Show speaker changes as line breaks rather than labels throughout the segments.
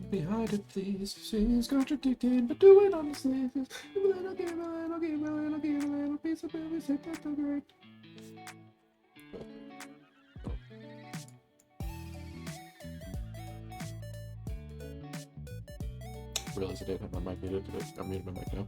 Behind it, please. She's contradicting, but do it on the sleeves. A little give a little piece of baby, set that the great. Realized I didn't have my mic muted. I'm muting my mic now.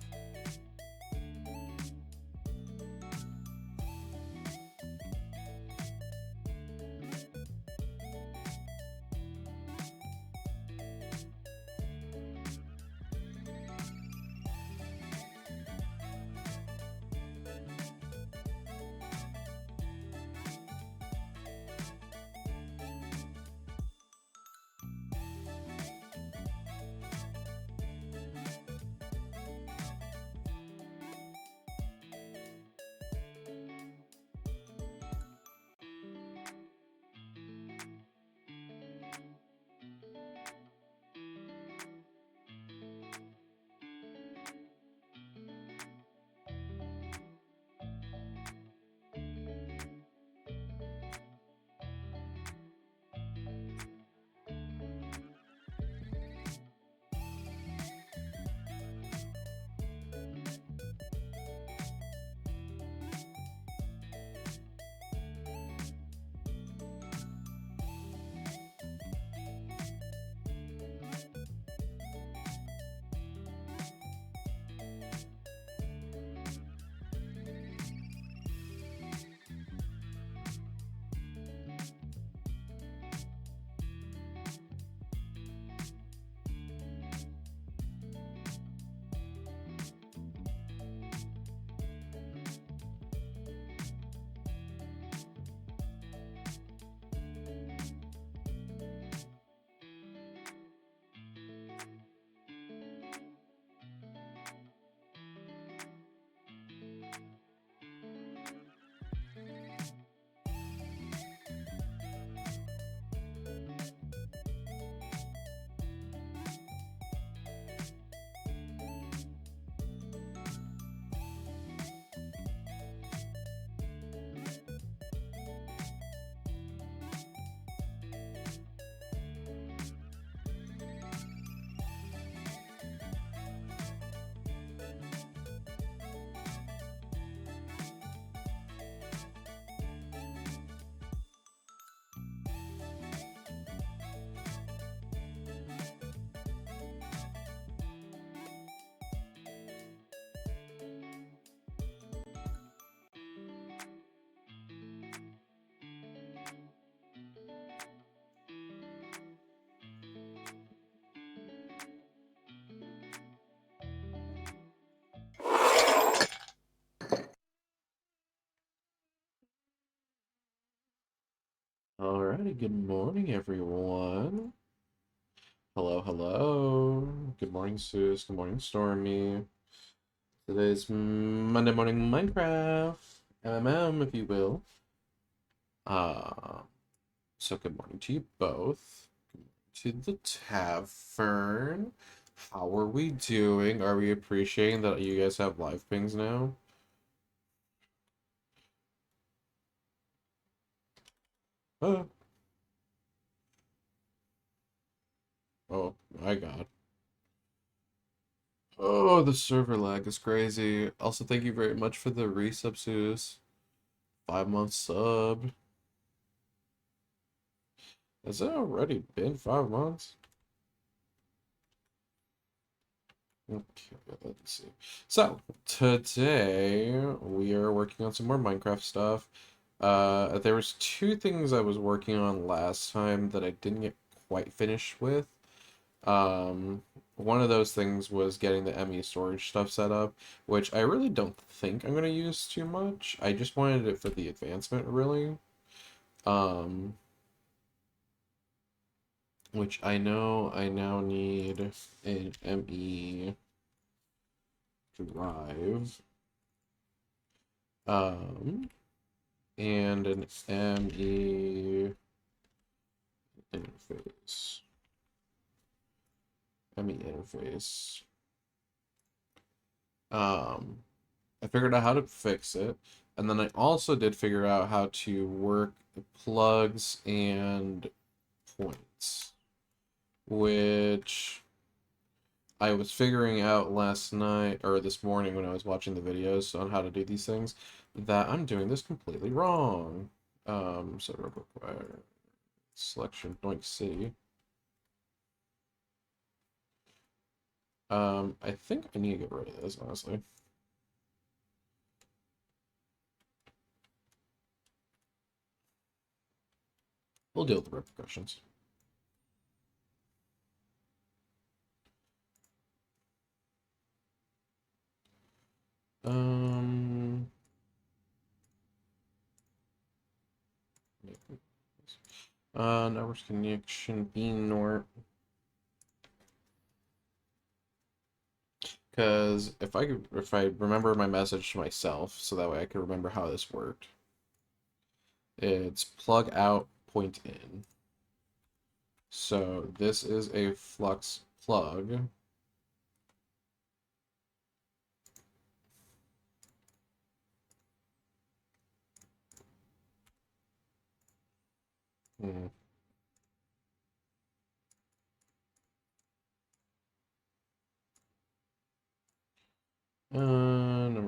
Alrighty, good morning, everyone. Hello, hello. Good morning, Sus. Good morning, Stormy. Today's Monday morning Minecraft, MMM, if you will. So good morning to you both. To the tavern. How are we doing? Are we appreciating that you guys have live pings now? Oh, oh my god. Oh, the server lag is crazy. Also, thank you very much for the resub, Sus. 5 month sub. Has it already been 5 months? Okay, let's see. So, today we are working on some more Minecraft stuff. There was two things I was working on last time that I didn't get quite finished with. one of those things was getting the ME storage stuff set up, which I really don't think I'm going to use too much. I just wanted it for the advancement, really. Um, which I know I now need an ME drive. Um, and an ME interface. ME interface. I figured out how to fix it, and then I also did figure out how to work the plugs and points, which I was figuring out last night or this morning when I was watching the videos on how to do these things, that I'm doing this completely wrong. So require selection Doink City. I think I need to get rid of this, honestly. We'll deal with the repercussions. Um, network connection BNOR. Because if I remember my message to myself, so that way I can remember how this worked. It's plug out, point in. So this is a flux plug. Hmm.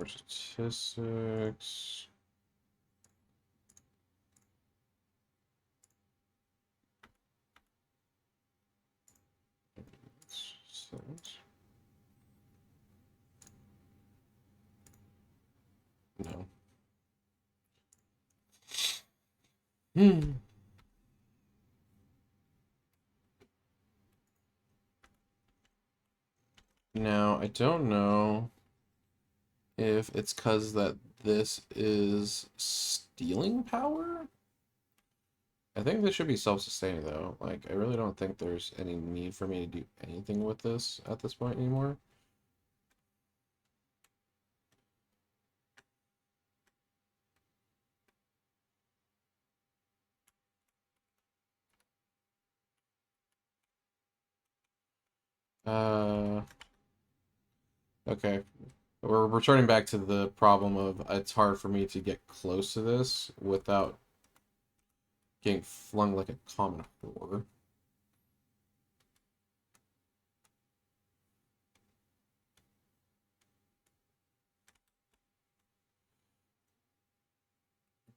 Number statistics. No. Hmm. Now, I don't know if it's because that this is stealing power. I think this should be self-sustaining though. Like, I really don't think there's any need for me to do anything with this at this point anymore. Uh, okay. We're returning back to the problem of it's hard for me to get close to this without getting flung like a common whore.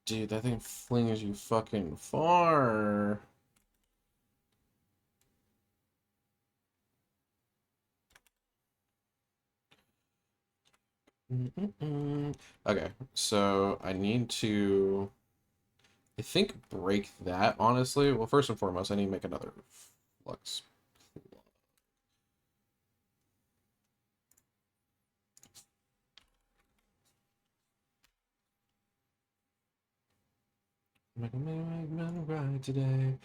Dude, that thing flings you fucking far. Okay, so I need to, I think, break that, honestly. Well, first and foremost, I need to make another flux. Make a ride today.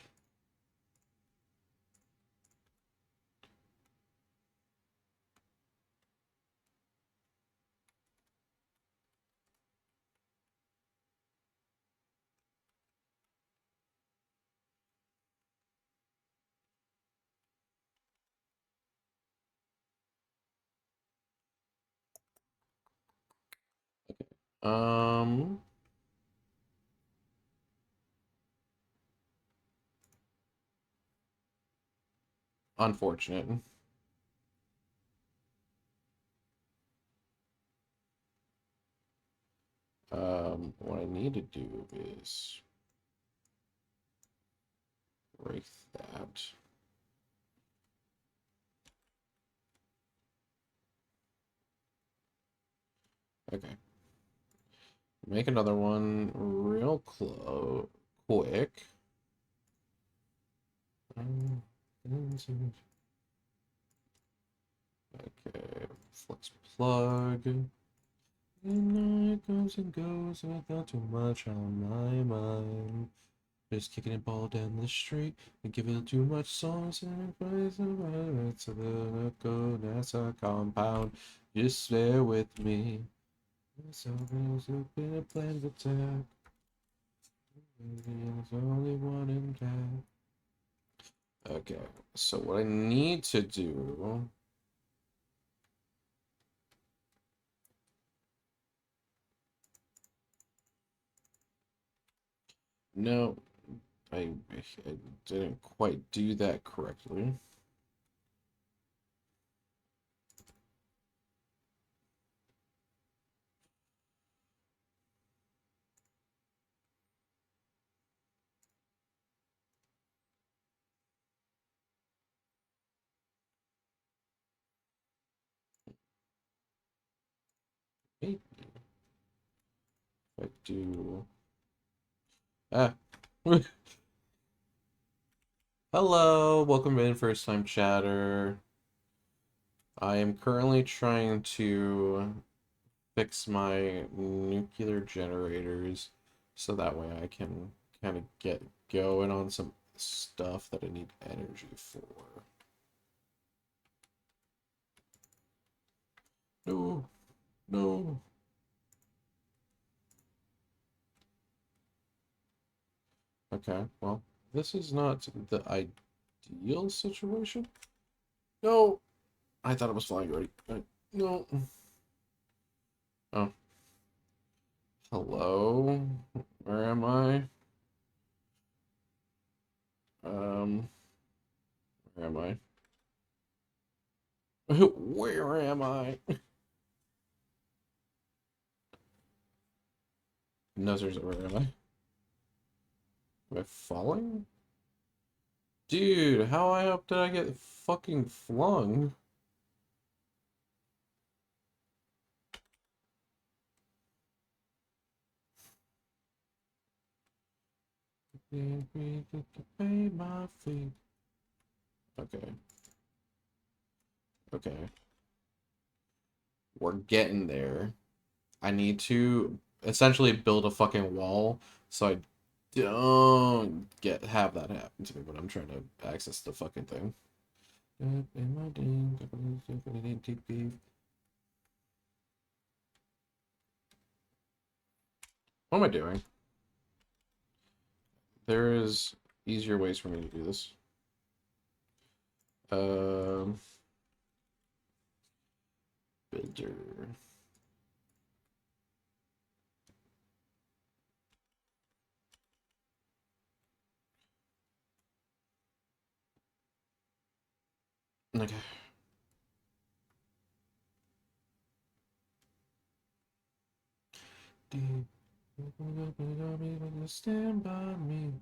Um, Unfortunate. What I need to do is break that. Okay. Make another one real quick. Um, Okay, flex plug. The night comes and goes without too much on my mind. Just kicking a ball down the street and giving it too much songs and praise to the go NASA compound. Just bear with me. So there's been a planned attack. There's only one intact. Okay, so what I need to do. No, I didn't quite do that correctly. Maybe if I do. Ah. Hello, welcome in, first time chatter. I am currently trying to fix my nuclear generators so that way I can kind of get going on some stuff that I need energy for. No, no. Okay, well, this is not the ideal situation. No, I thought it was flying already. No. Oh, hello. Where am I? Um, where am I? Where am I? No, seriously, where am I? Am I falling? Dude, how high up did I get fucking flung? Pay my fee. Okay, okay. We're getting there. I need to essentially build a fucking wall so I don't have that happen to me when I'm trying to access the fucking thing. What am I doing? There is easier ways for me to do this. Um, builder. Okay. Stand by me.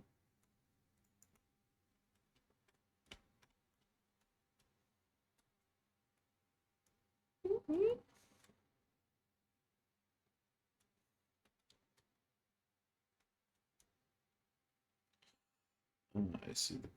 I see the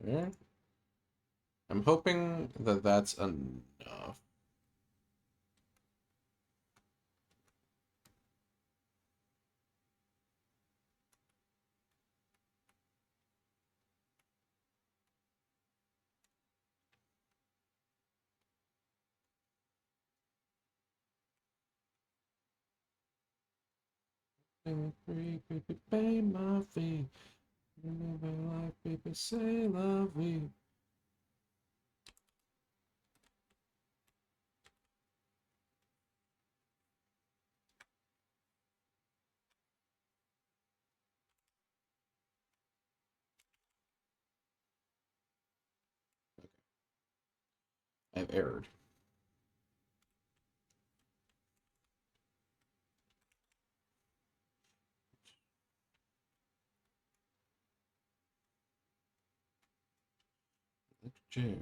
okay. I'm hoping that that's enough. Pay my fee. Like people say, love me. I've erred. J.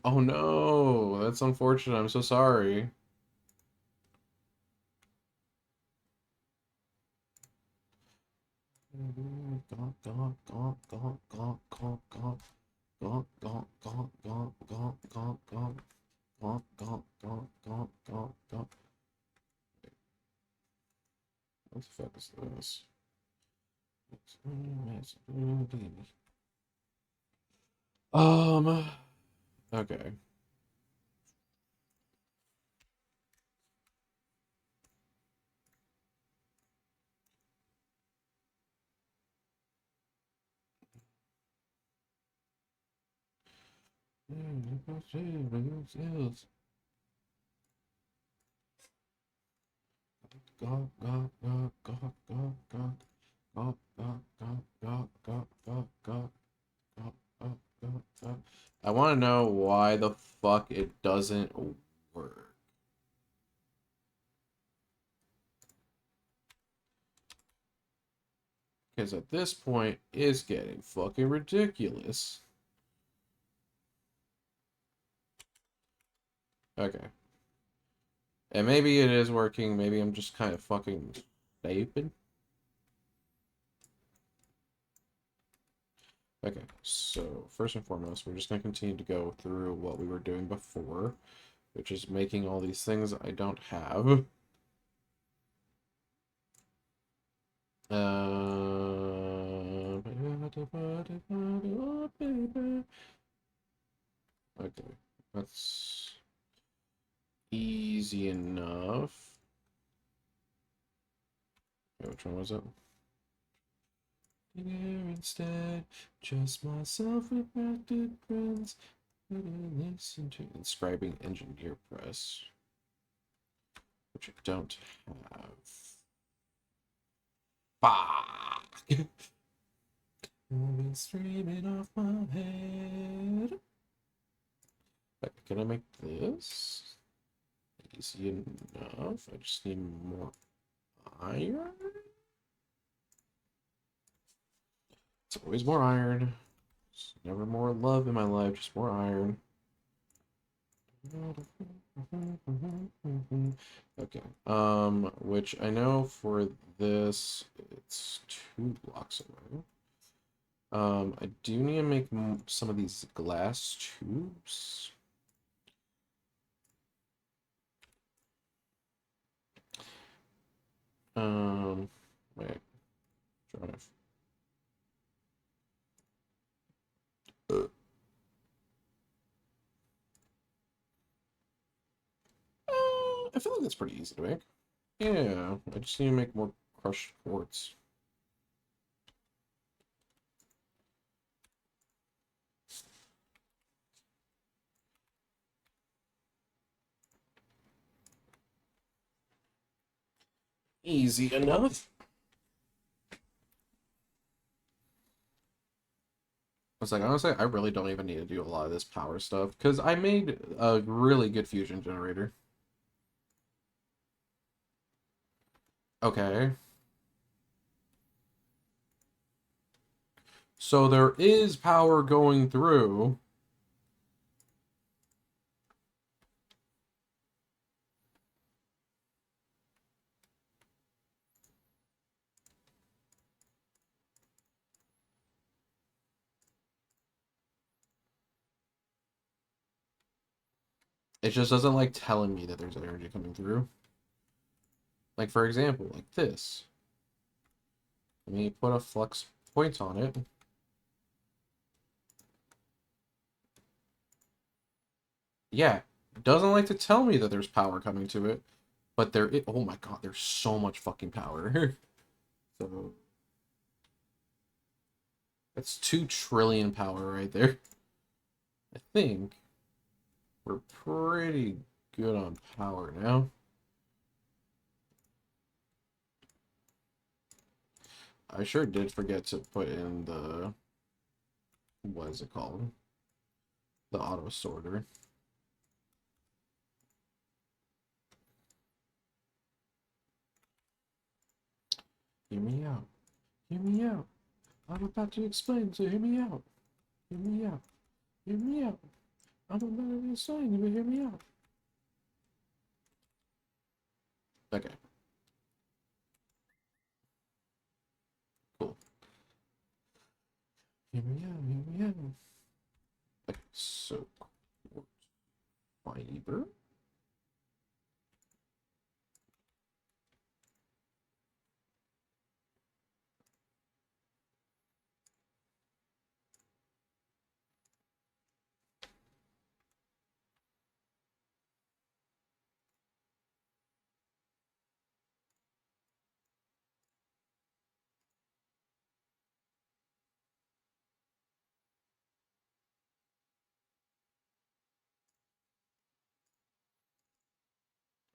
Oh no, that's unfortunate. I'm so sorry. What the fuck is this? Okay. I want to know why the fuck it doesn't work. Because at this point, it's getting fucking ridiculous. Okay. And maybe it is working, maybe I'm just kind of fucking stupid. Okay, so first and foremost, we're just going to continue to go through what we were doing before, which is making all these things I don't have. Okay, that's easy enough. Okay, which one was it? Here instead, just myself with active friends. Listen to inscribing engineer press, which I don't have. Fuck! Been streaming off my head. Okay, can I make this easy enough? I just need more iron. It's always more iron. It's never more love in my life, just more iron. Okay. Which I know for this, it's 2 blocks away. I do need to make some of these glass tubes. Wait, drive. I feel like that's pretty easy to make. Yeah, I just need to make more crushed quartz. Easy enough. I was like, honestly, I really don't even need to do a lot of this power stuff because I made a really good fusion generator. Okay. So there is power going through. It just doesn't like telling me that there's energy coming through. Like, for example, like this. Let me put a flux point on it. Yeah, it doesn't like to tell me that there's power coming to it, but oh my god, there's so much fucking power. So that's 2 trillion power right there. I think we're pretty good on power now. I sure did forget to put in the, what is it called? The auto sorter. Hear me out. Hear me out. I'm about to explain, so hear me out. Hear me out. Hear me out. I'm about to explain, but hear me out. Okay. Cool. Hear me out. Hear me out. Okay, so quartz fiber.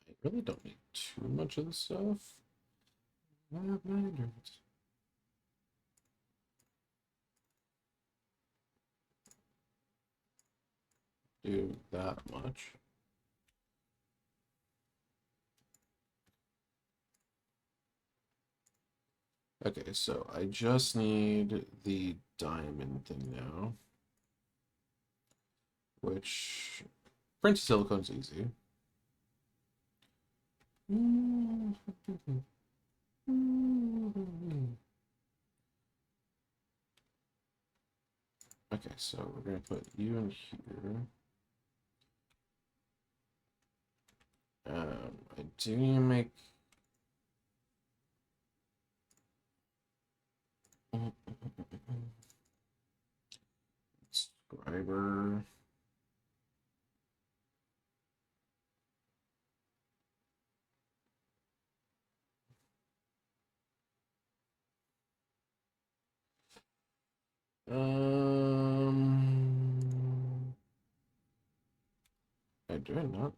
I really don't need too much of the stuff. Do that much. Okay, so I just need the diamond thing now, which printed silicone's easy. Okay, so we're gonna put you in here. I do need to make subscriber. I do it not.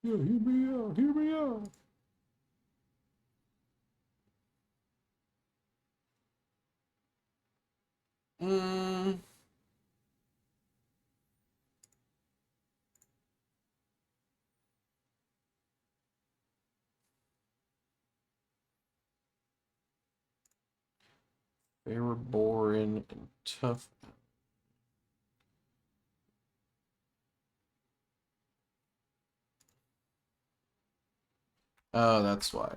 Yeah, hear me out. Hear me out. Mm. They were boring and tough. Oh, that's why.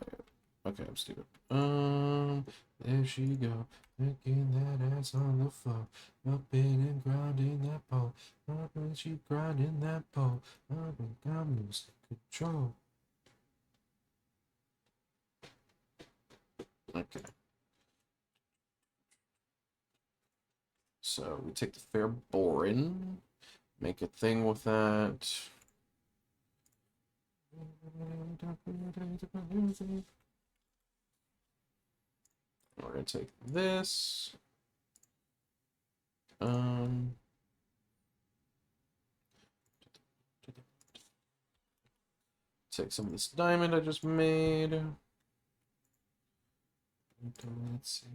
Okay, I'm stupid. There she go, making that ass on the floor, up in and grinding that pole, up and she grinding that pole, up and I'm losing control. Okay. So we take the fair boring, make a thing with that. We're gonna take this. Take some of this diamond I just made. Let's see.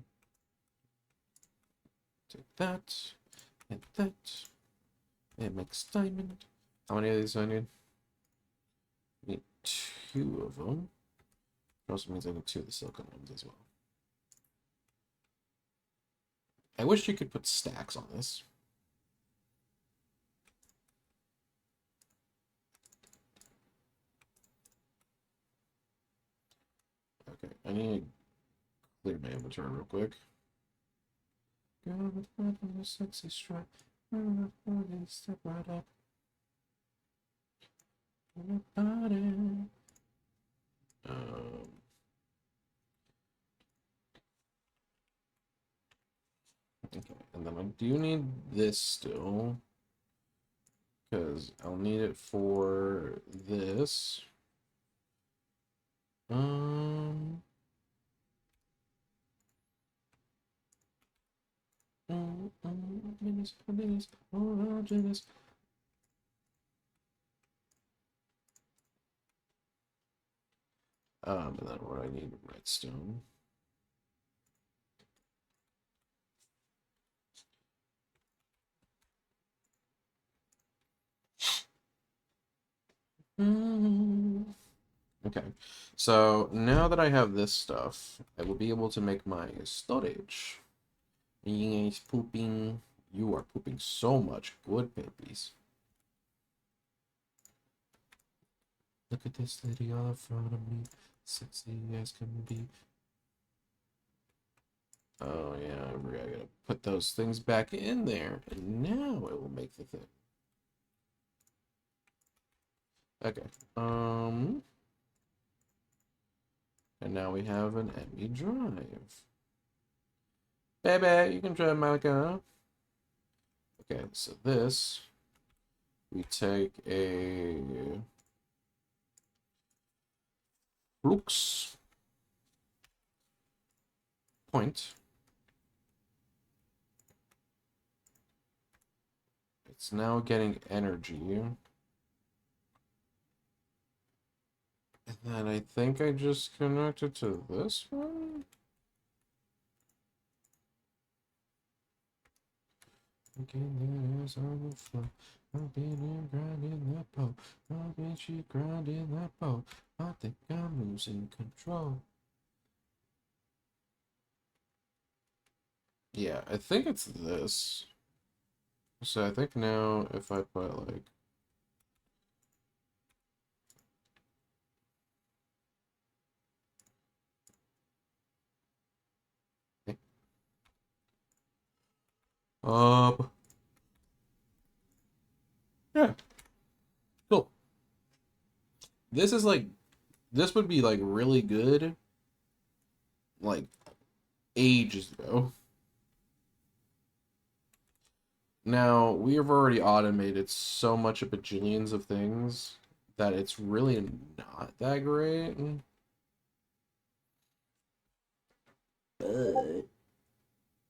Take that, and that. It makes diamond. How many of these do I need? I need 2 of them. Which also means I need 2 of the silicone ones as well. I wish you could put stacks on this. Okay, I need to clear my inventory real quick. Girl with a sexy strut, step right up. Okay, and then I do need this still. because I'll need it for this. Um. Goodness, goodness, oh, goodness. And then what I need redstone. Okay, so now that I have this stuff, I will be able to make my storage. Yes, pooping. You are pooping so much. Good babies. Look at this lady all in front of me. Sexy as can be. Oh yeah, I gotta put those things back in there, and now it will make the thing. Okay. And now we have an empty drive. Baby, you can drive Malika. Okay, so this we take a flux point. It's now getting energy. And then I think I just connect it to this one. There's on the floor. I've been grinding that pole. I've been she grinding that pole. I think I'm losing control. Yeah, I think it's this. So I think now if I put like up. Yeah, cool. This is like this would be like really good like ages ago. Now we have already automated so much of bajillions of things that it's really not that great. But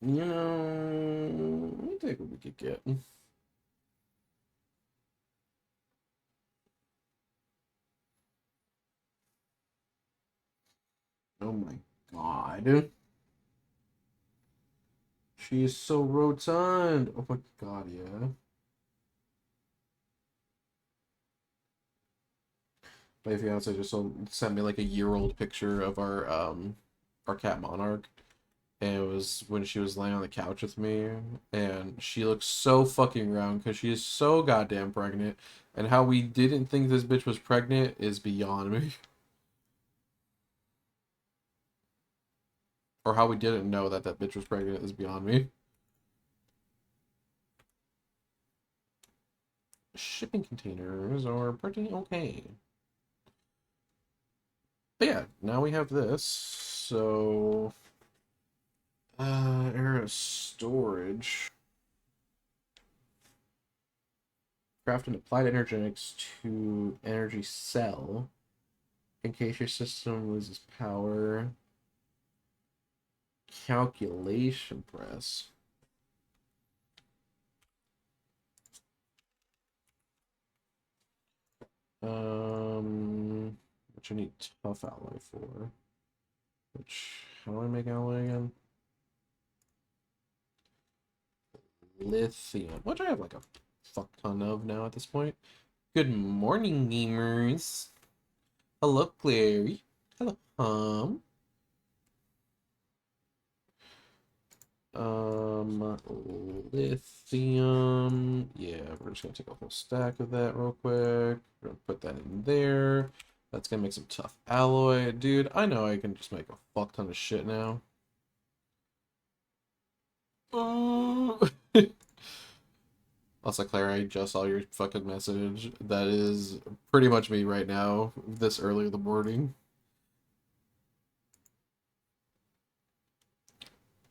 you know, let me take what we could get. Oh my god. She is so rotund. Oh my god, yeah. My fiance just sent me like a year-old picture of our cat Monarch. And it was when she was laying on the couch with me, and she looks so fucking round because she is so goddamn pregnant. And how we didn't think this bitch was pregnant is beyond me. Or how we didn't know that that bitch was pregnant is beyond me. Shipping containers are pretty okay. But yeah, now we have this. So, area storage. Craft an applied energetics to energy cell. In case your system loses power. Calculation press. Which I need tough alloy for. Which, how do I make alloy again? Lithium, which I have like a fuck ton of now at this point. Good morning, gamers. Hello, Clary. Hello, lithium. Yeah, we're just gonna take a whole stack of that real quick. We're gonna put that in there. That's gonna make some tough alloy. Dude, I know I can just make a fuck ton of shit now. Oh. Also, Claire, I just saw your fucking message. That is pretty much me right now, this early in the morning.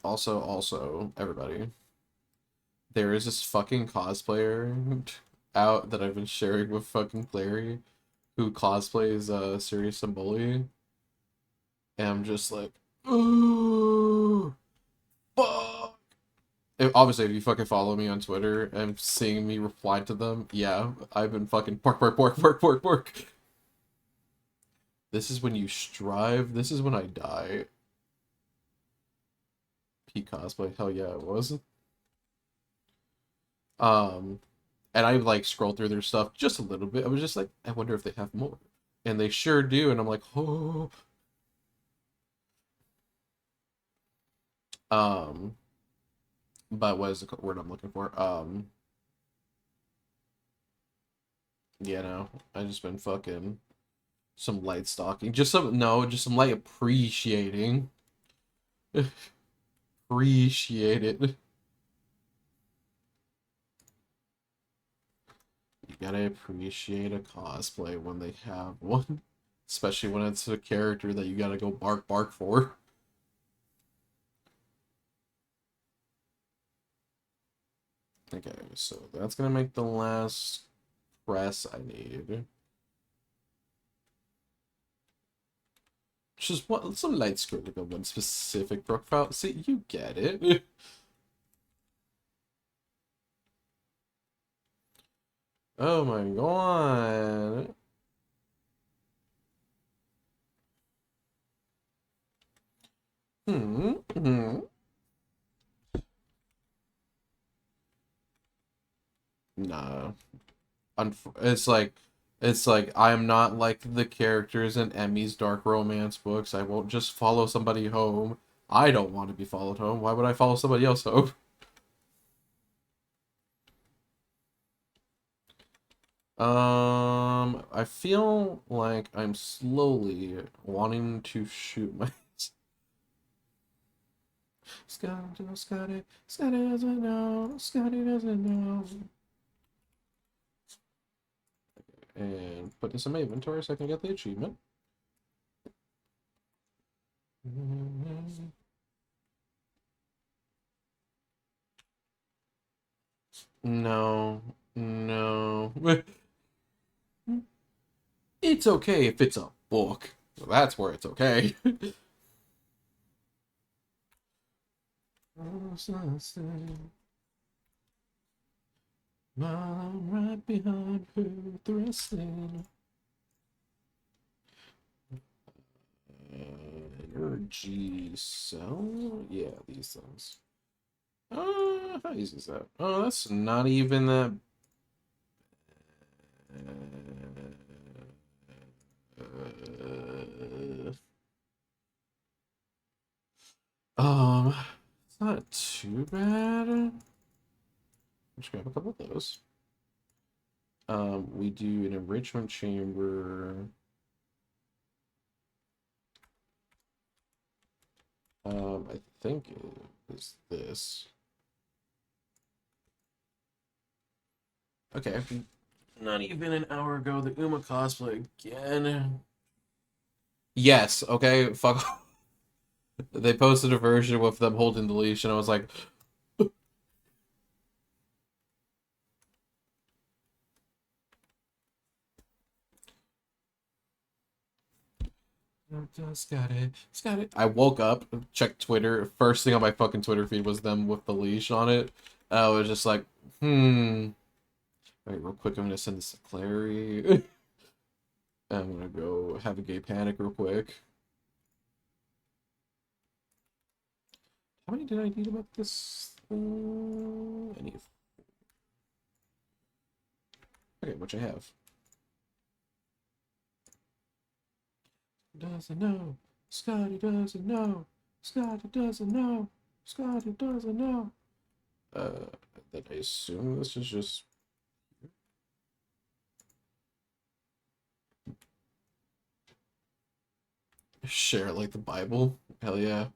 Also, everybody, there is this fucking cosplayer out that I've been sharing with fucking Clary, who cosplays Sirius and Bully, and I'm just like, ooh, fuck. Obviously, if you fucking follow me on Twitter and seeing me reply to them, yeah, I've been fucking pork, pork, pork, pork, pork, pork. This is when you strive. This is when I die. P cosplay, hell yeah, it was. Um, and I like scroll through their stuff just a little bit. I was just like, I wonder if they have more, and they sure do. And I'm like, oh. Um, but what is the word I'm looking for? You know, I just been fucking some light stalking, just some no, just some light appreciating. Appreciate it. You gotta appreciate a cosplay when they have one, especially when it's a character that you gotta go bark bark for. Okay, so that's gonna make the last press I need. Just what some light scripting on one specific profile. See, you get it. Oh my god. Hmm. Nah. It's like I am not like the characters in Emmy's dark romance books. I won't just follow somebody home. I don't want to be followed home. Why would I follow somebody else home? I feel like I'm slowly wanting to shoot my Scotty, Scotty, Scotty doesn't know, Scotty doesn't know. And put this in my inventory so I can get the achievement. No, no. It's okay if it's a book. Well, that's where it's okay. I'm right behind her thrusting. Energy cell? Yeah, these things. How easy is that? Oh, that's not even that. It's not too bad. Let's grab a couple of those. We do an enrichment chamber. I think it is this. Okay, not even an hour ago, the Uma cosplay again. Yes, okay, fuck. They posted a version with them holding the leash, and I was like, Scotty, Scotty. I woke up, checked Twitter. First thing on my fucking Twitter feed was them with the leash on it. I was just like, Wait, real quick, I'm gonna send this to Clary. I'm gonna go have a gay panic real quick. How many did I need about this? I need. Okay, which I have. Doesn't know. Scotty doesn't know. Scotty doesn't know. Scotty doesn't know. Then I assume this is just share it like the Bible. Hell yeah.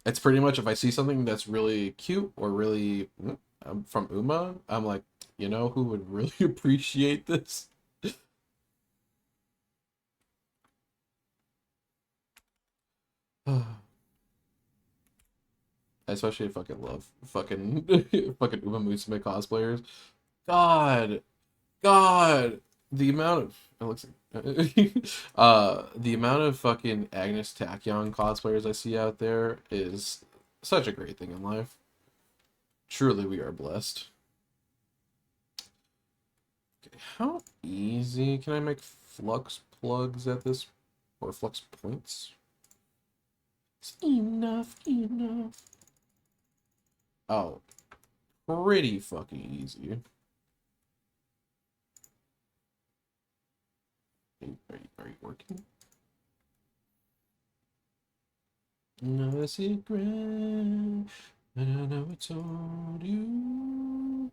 It's pretty much if I see something that's really cute or really from Uma, I'm like, you know who would really appreciate this? I especially fucking love fucking fucking Uma Musume cosplayers. God, God, the amount of it looks like the amount of fucking Agnes Tachyon cosplayers I see out there is such a great thing in life. Truly, we are blessed. Okay, how easy can I make flux plugs at this, or flux points? It's enough, enough. Oh, pretty fucking easy. Are you working? No, a secret. I never told you.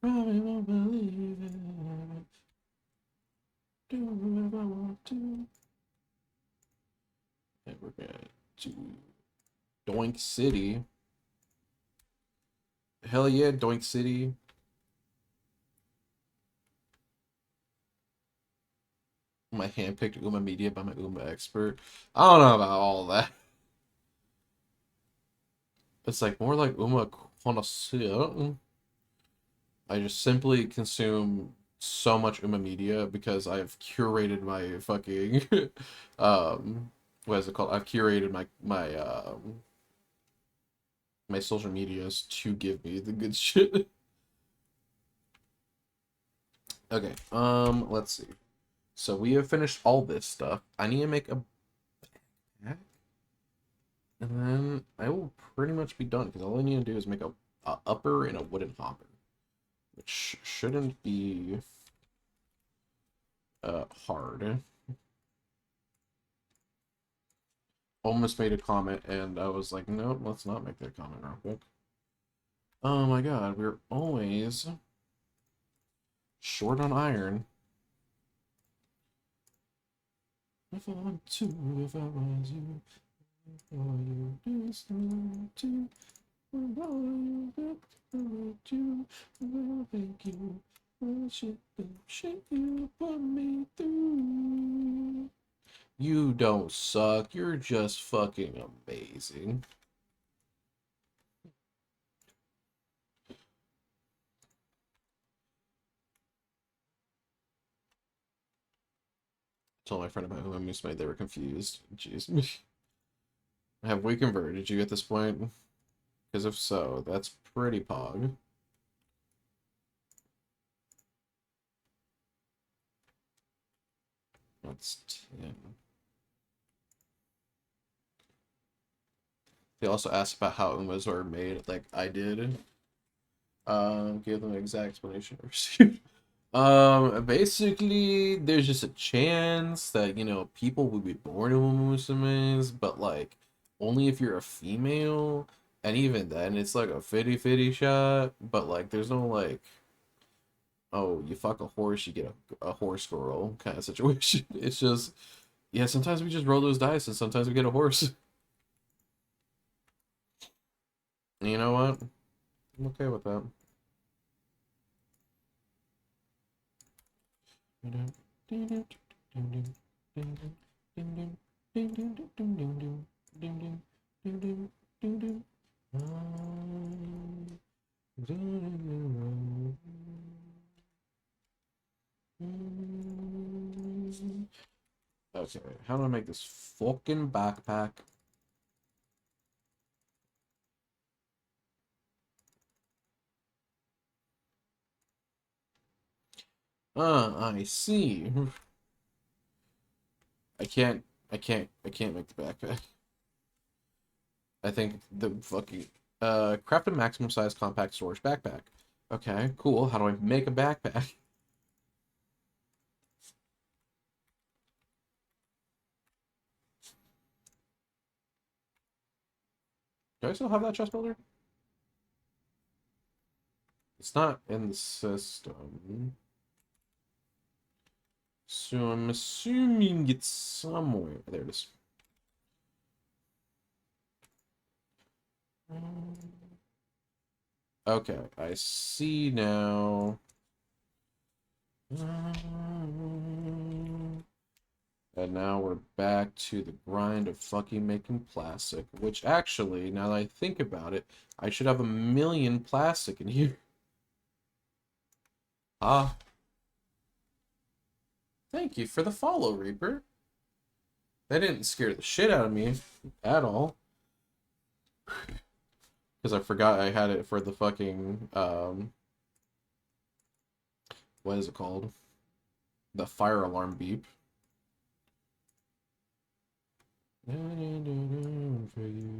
Probably won't believe it. Do whatever I want to. And we're going to Doink City. Hell yeah, Doink City. My handpicked Uma media by my Uma expert. I don't know about all that. It's like more like Uma connoisseur. I just simply consume so much Uma media because I've curated my fucking what is it called? I've curated my social medias to give me the good shit. Okay, let's see. So we have finished all this stuff. I need to make a backpack, and then I will pretty much be done because all I need to do is make a upper and a wooden hopper, which shouldn't be hard. Almost made a comment, and I was like, nope, let's not make that comment real quick. Oh my god, we're always short on iron. If I want to, if I was you, all you do is to, all you do to, thank you, shit you put me through. You don't suck, you're just fucking amazing. Told my friend about who I made, they were confused. Jeez. Have we converted you at this point? Because if so, that's pretty pog. That's 10. They also asked about how Umas were made, like I did. Give them an exact explanation. Basically, there's just a chance that, people will be born in Musumes, but, like, only if you're a female, and even then, it's, like, a fitty shot, but, like, there's no, like, oh, you fuck a horse, you get a horse girl kind of situation. It's just, yeah, sometimes we just roll those dice, and sometimes we get a horse. And you know what? I'm okay with that. Okay, how do I make this fucking backpack? I see. I can't make the backpack. I think the fucking craft a maximum size compact storage backpack. Okay, cool. How do I make a backpack? Do I still have that chest builder? It's not in the system. So I'm assuming it's somewhere. There it is. Okay, I see now. And now we're back to the grind of fucking making plastic, which actually, now that I think about it, I should have 1,000,000 plastic in here. Ah, thank you for the follow, Reaper. That didn't scare the shit out of me at all. Because I forgot I had it for the fucking, what is it called? The fire alarm beep. For you.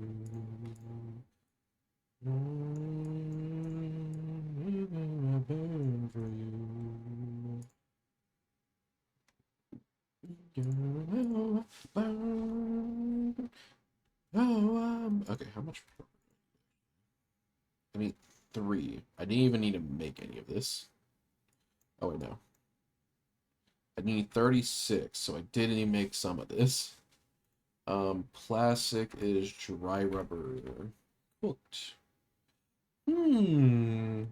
Okay, how much? I need 3. I didn't even need to make any of this. Oh, wait, no. I need 36, so I did need to make some of this. Plastic is dry rubber. Cooked. The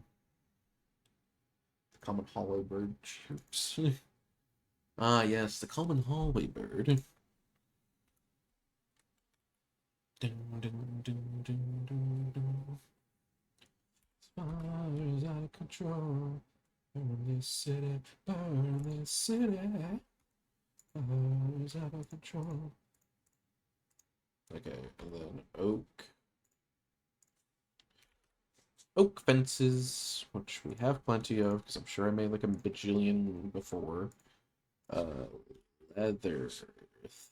common hollow bird chips. Ah, yes, the common hallway bird. Dun, dun, dun, dun, dun, dun. Fires out of control. Burn this city, burn this city. Fires out of control. Okay, and then oak fences, which we have plenty of, because I'm sure I made like a bajillion before. Uh, Leather.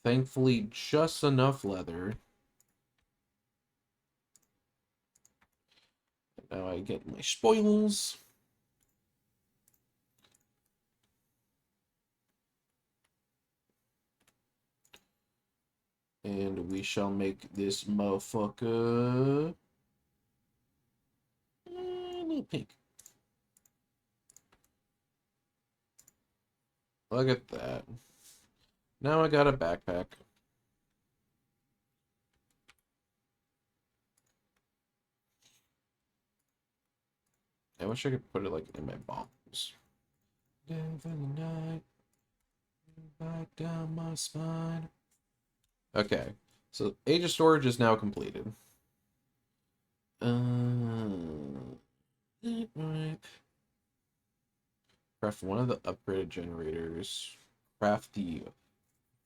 Thankfully, just enough leather. Now I get my spoils. And we shall make this motherfucker a little pink. Look at that. Now I got a backpack. I wish I could put it like in my bombs. Down for the night, back down my spine. Okay, so Age of Storage is now completed. Craft one of the upgraded generators. Craft the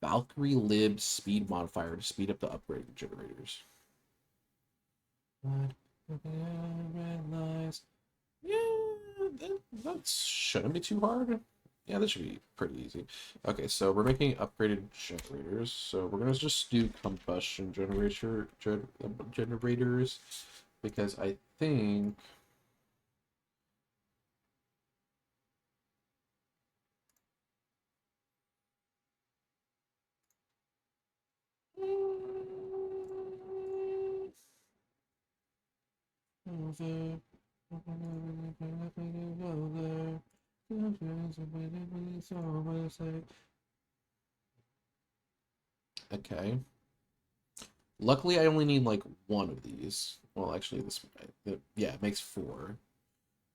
Valkyrie Lib speed modifier to speed up the upgraded generators. Red lights. Yeah, that shouldn't be too hard. Yeah, that should be pretty easy. Okay, so we're making upgraded generators. So we're gonna just do combustion generators because I think okay. Luckily, I only need like one of these. Well, actually, yeah, it makes 4.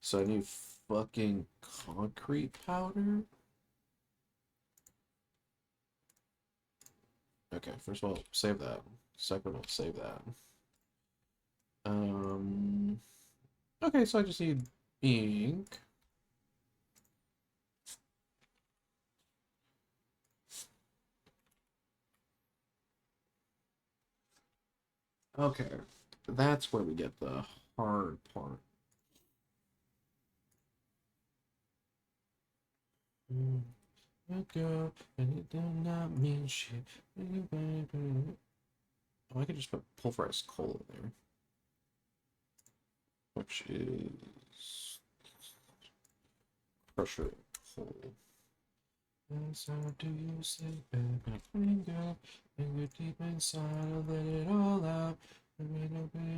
So I need fucking concrete powder. Okay, first of all, save that. Second of all, save that. Um. Okay, so I just need ink. Okay, that's where we get the hard part. Girl, and it do not mean shit. Oh, I could just put pulverized coal in there, which is crusher coal. And so do you sleep back, finger, finger deep inside, I'll let it all out. Every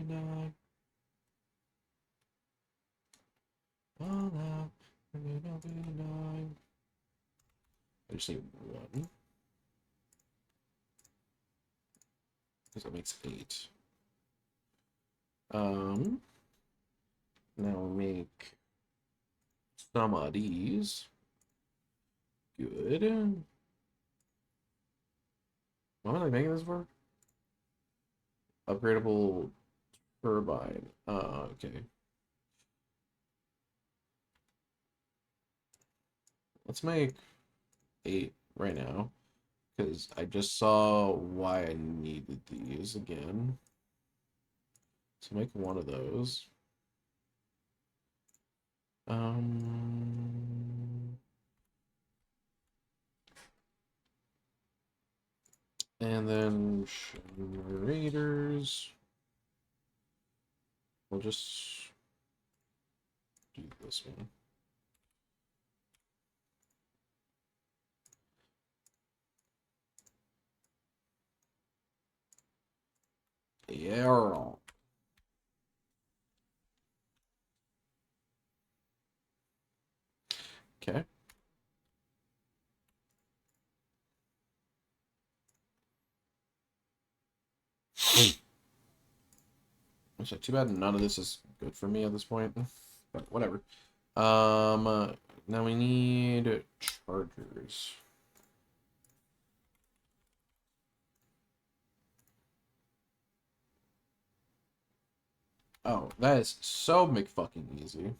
night, all out. Every night. I just need 1, because that makes 8. Um, now make some of these. Good. What am I making this for? Upgradable turbine. Okay. Let's make 8 right now. Because I just saw why I needed these again. So make one of those. And then generators. We'll just do this one. Yeah. Okay. Actually, too bad none of this is good for me at this point. But whatever. Now we need chargers. Oh, that is so McFucking easy.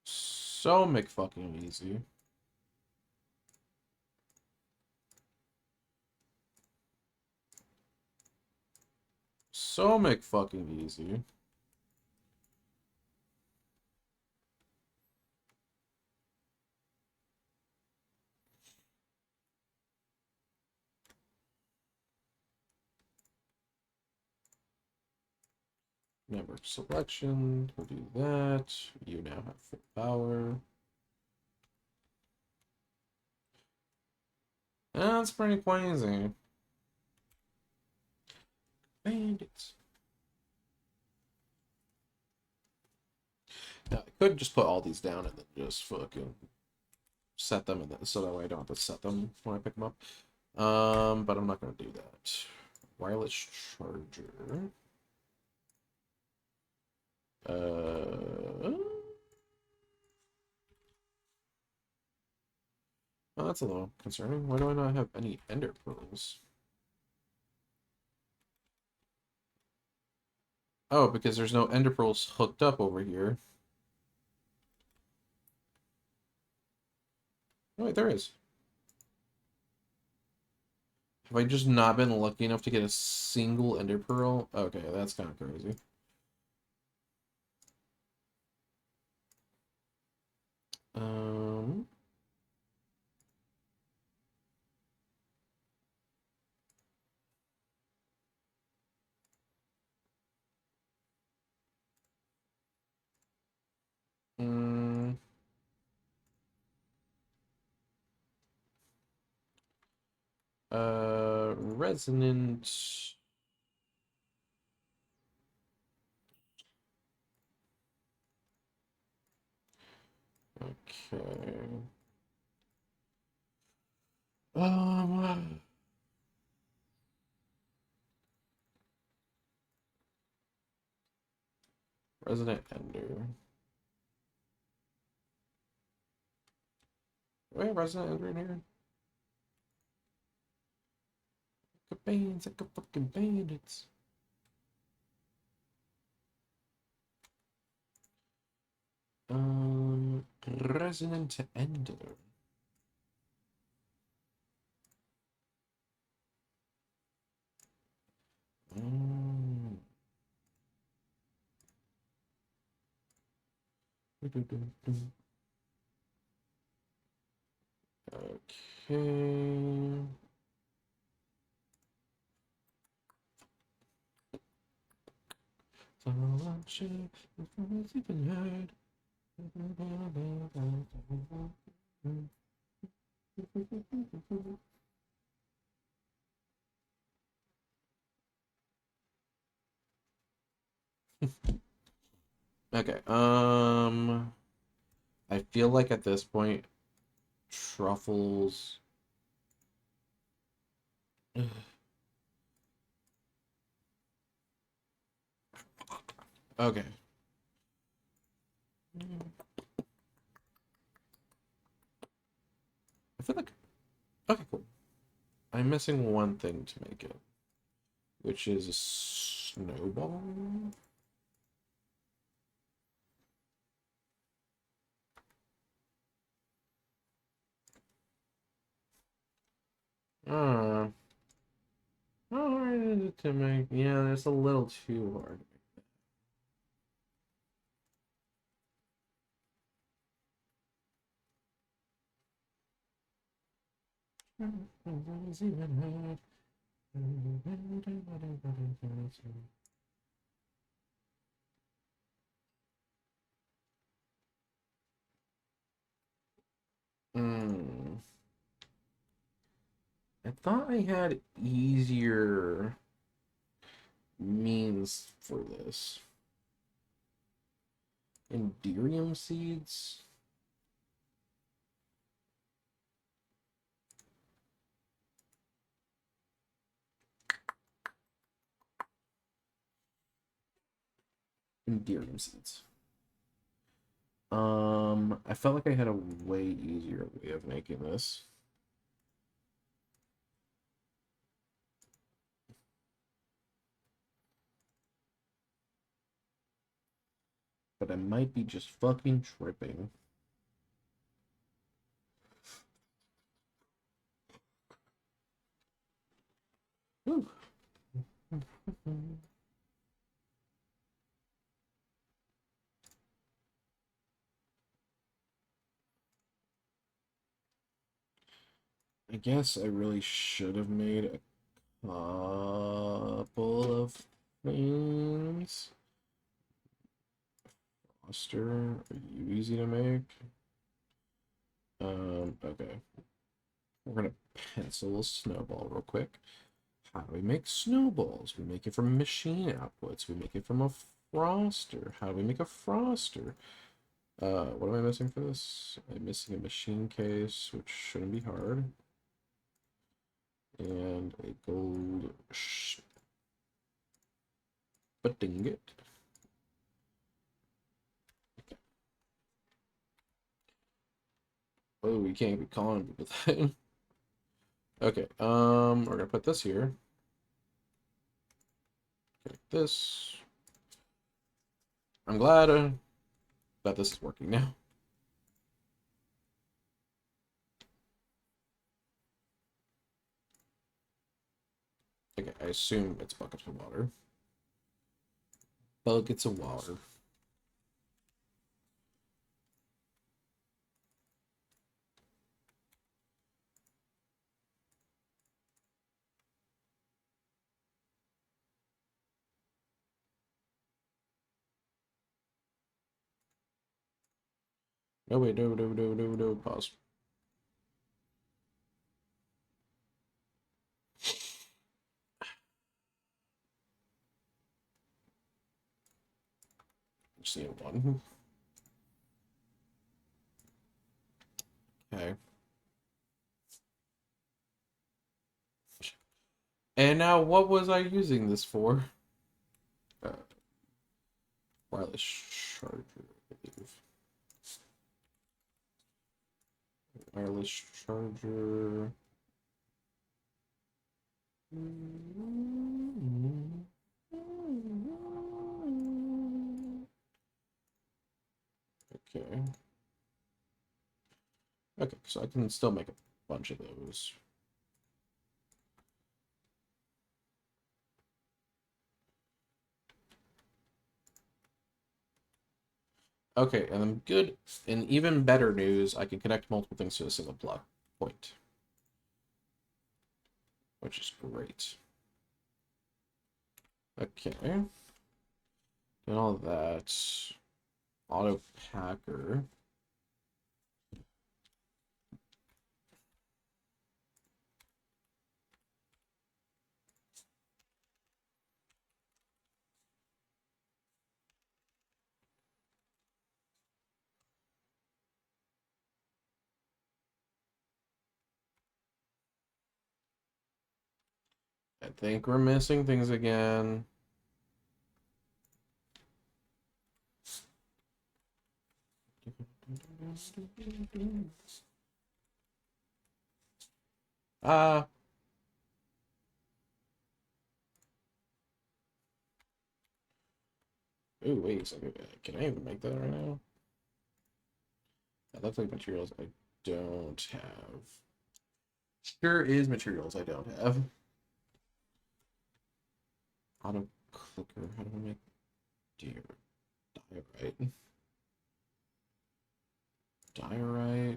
So McFucking easy. So McFucking easy. Network selection. We'll do that. You now have full power. That's pretty crazy. Bandits. Now, I could just put all these down and then just fucking set them in so that way I don't have to set them when I pick them up. But I'm not gonna do that. Wireless charger. Oh, that's a little concerning. Why do I not have any ender pearls? Oh, because there's no ender pearls hooked up over here. Oh, wait, there is. Have I just not been lucky enough to get a single ender pearl? Okay, that's kind of crazy. Um... Mm, resonant. Okay. Um, Resident Ender. Wait, Resident Ender in here? Bandits, like a fucking bandits. Resident Ender. Mm. Okay. So I'm sure it's even heard. Okay, I feel like at this point, truffles. Okay. I feel like. Okay, cool. I'm missing one thing to make it, which is a snowball. Uh, how hard is it to make? Yeah, it's a little too hard. Hmm. I thought I had easier means for this. Enderium seeds? Enderium seeds. I felt like I had a way easier way of making this. But I might be just fucking tripping. Ooh. I guess I really should have made a couple of things. Foster, are you easy to make? Okay. We're gonna pencil a snowball real quick. How do we make snowballs? We make it from machine outputs. We make it from a froster. How do we make a froster? What am I missing for this? I'm missing a machine case, which shouldn't be hard. And a gold dinget. Okay. Oh, we can't be calling people that. Okay, we're gonna put this here. Okay, this. I'm glad that this is working now. Okay, I assume it's buckets of water. Buckets of water. No, wait, no, pause. Just need one. Okay. And now, what was I using this for? Uh, wireless charger, I believe. Wireless charger. Okay. Okay, so I can still make a bunch of those. Okay, and then good, and even better news, I can connect multiple things to a single plug point, which is great. Okay, and all that. Auto packer. I think we're missing things again. Ah, Ooh, wait a second. Can I even make that right now? That looks like materials I don't have. Sure is materials I don't have. Auto clicker. How do I make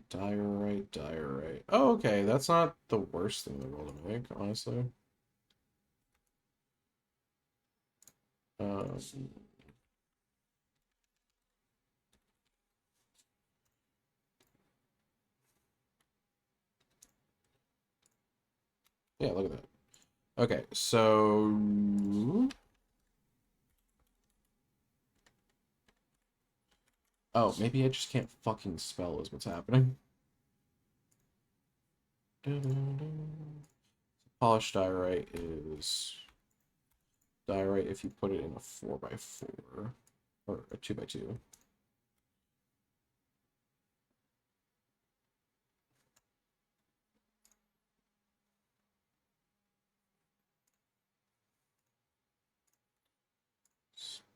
diorite? Diorite. Oh, okay. That's not the worst thing in the world to make, honestly. Um, yeah, look at that. Okay, so... Oh, maybe I just can't fucking spell is what's happening. Polished diorite is diorite if you put it in a 4x4 or a 2x2.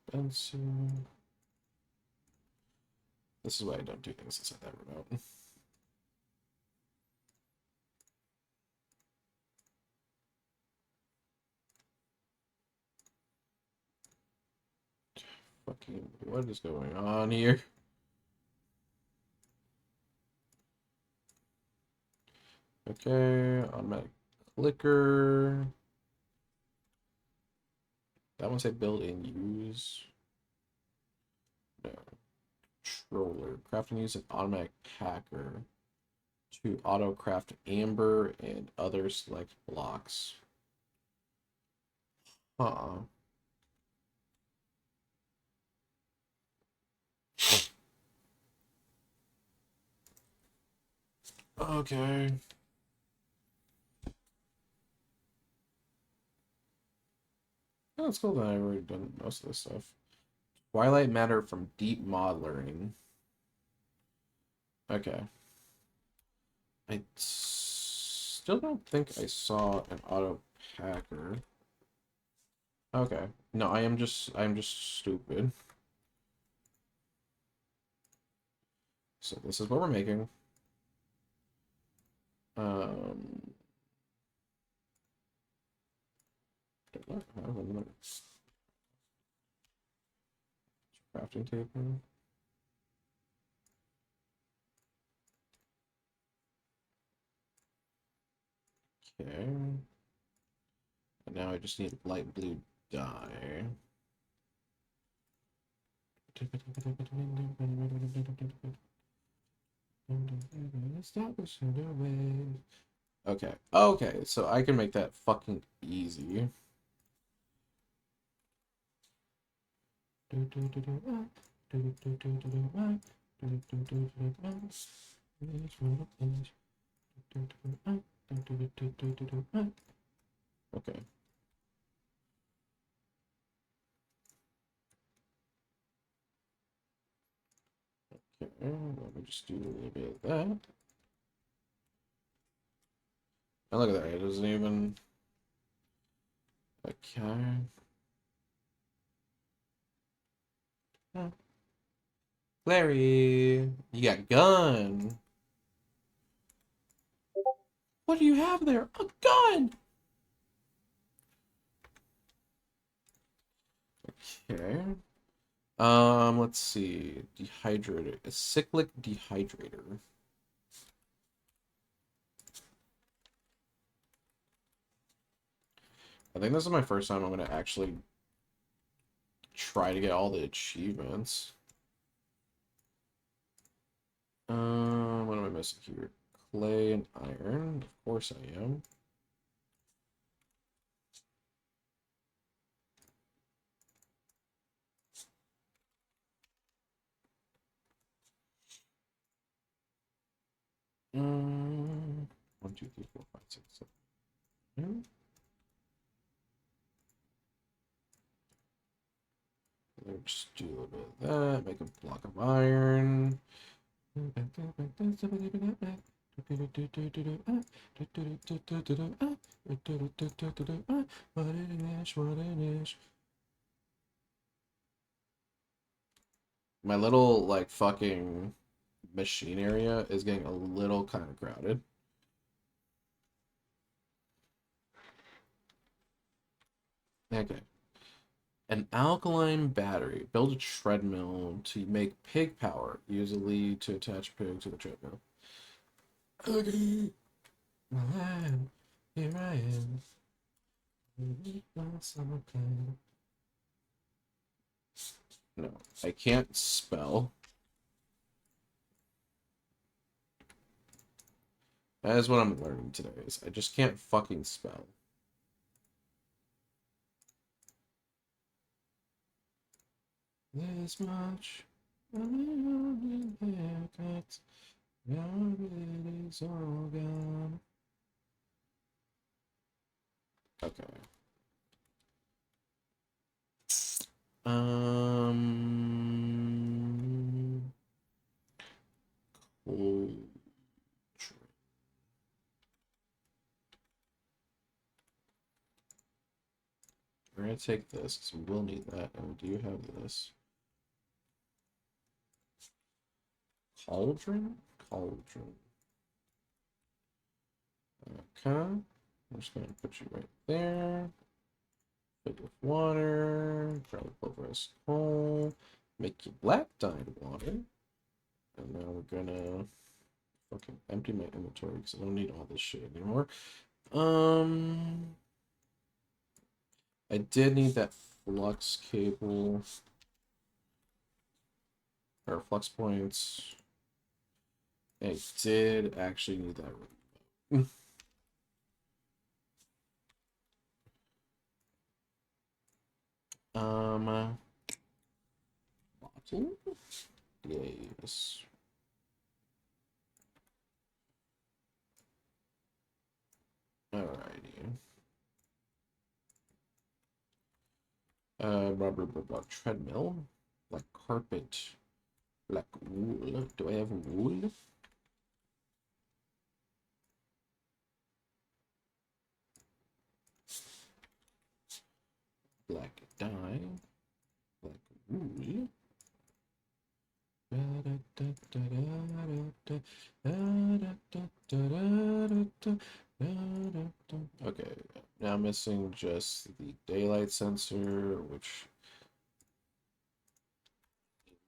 Expensive. This is why I don't do things inside that remote. Fucking, what is going on here? Okay, automatic clicker. That one said build and use. No. Controller. Craft and use an automatic packer to auto craft amber and other select blocks. Huh. Okay. Oh, it's cool that I've already done most of this stuff. Twilight matter from deep mod learning. Okay. I still don't think I saw an auto packer. Okay. No, I'm just stupid. So this is what we're making. Um don't have another crafting table. Okay. And now I just need light blue dye. Okay. Okay, so I can make that fucking easy. Okay. Okay, let me just do a little bit of that. And look at that, it doesn't even... Okay. Larry, you got gun. What do you have there? A gun! Okay. Let's see. Dehydrator. A cyclic dehydrator. I think this is my first time I'm gonna actually try to get all the achievements. What am I missing here? Clay and iron. Of course I am. One, two, three, four, five, six, seven. Let's do a little bit of that. Make a block of iron. My little, like, fucking machine area is getting a little kind of crowded. Okay. An alkaline battery. Build a treadmill to make pig power. Use a lead to attach pig to the treadmill. Okay. Here I am. No, I can't spell. That is what I'm learning today, is I just can't fucking spell. This much. Haircuts. Now it is all gone. Okay. Um. Cool. We're gonna take this because we will need that, and we do have this. Cauldron? Cauldron. Okay. I'm just gonna put you right there. Fill with water. Probably pulverize coal. Make you black dyed water. And now we're gonna fucking empty my inventory because I don't need all this shit anymore. I did need that flux cable. Or flux points. I did actually need that. Bottle? Yes. Alrighty. Rubber treadmill. Like carpet. Like wool. Do I have wool? Black dye. Black wool. Okay, now missing just the daylight sensor, which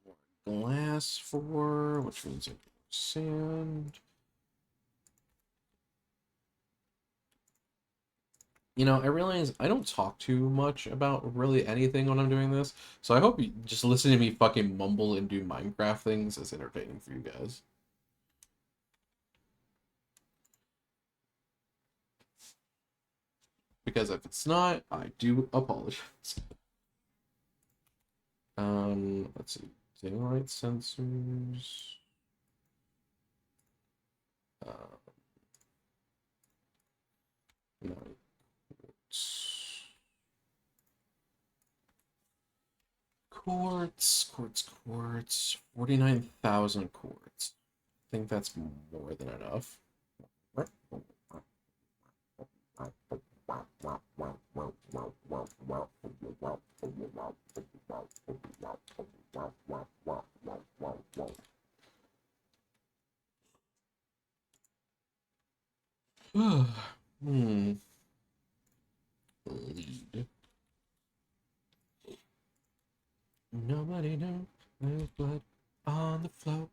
more glass for, which means sand. You know, I realize I don't talk too much about really anything when I'm doing this, so I hope you just listen to me fucking mumble and do Minecraft things is entertaining for you guys. Because if it's not, I do apologize. Let's see. Daylight sensors. Uh, no. Quartz. 49,000 quartz. I think that's more than enough. Hmm. Lead. Nobody knows there's blood on the floor.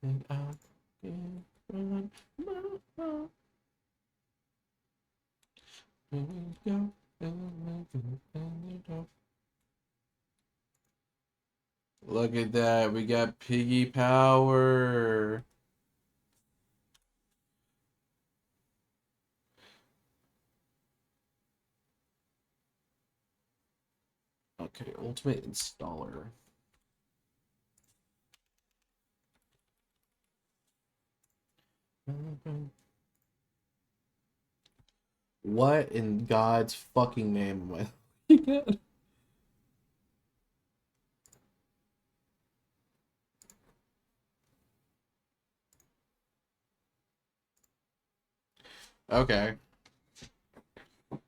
And I can't run my heart. Here we go. Look at that. We got piggy power. Okay, ultimate installer. What in God's fucking name am I looking at? Okay.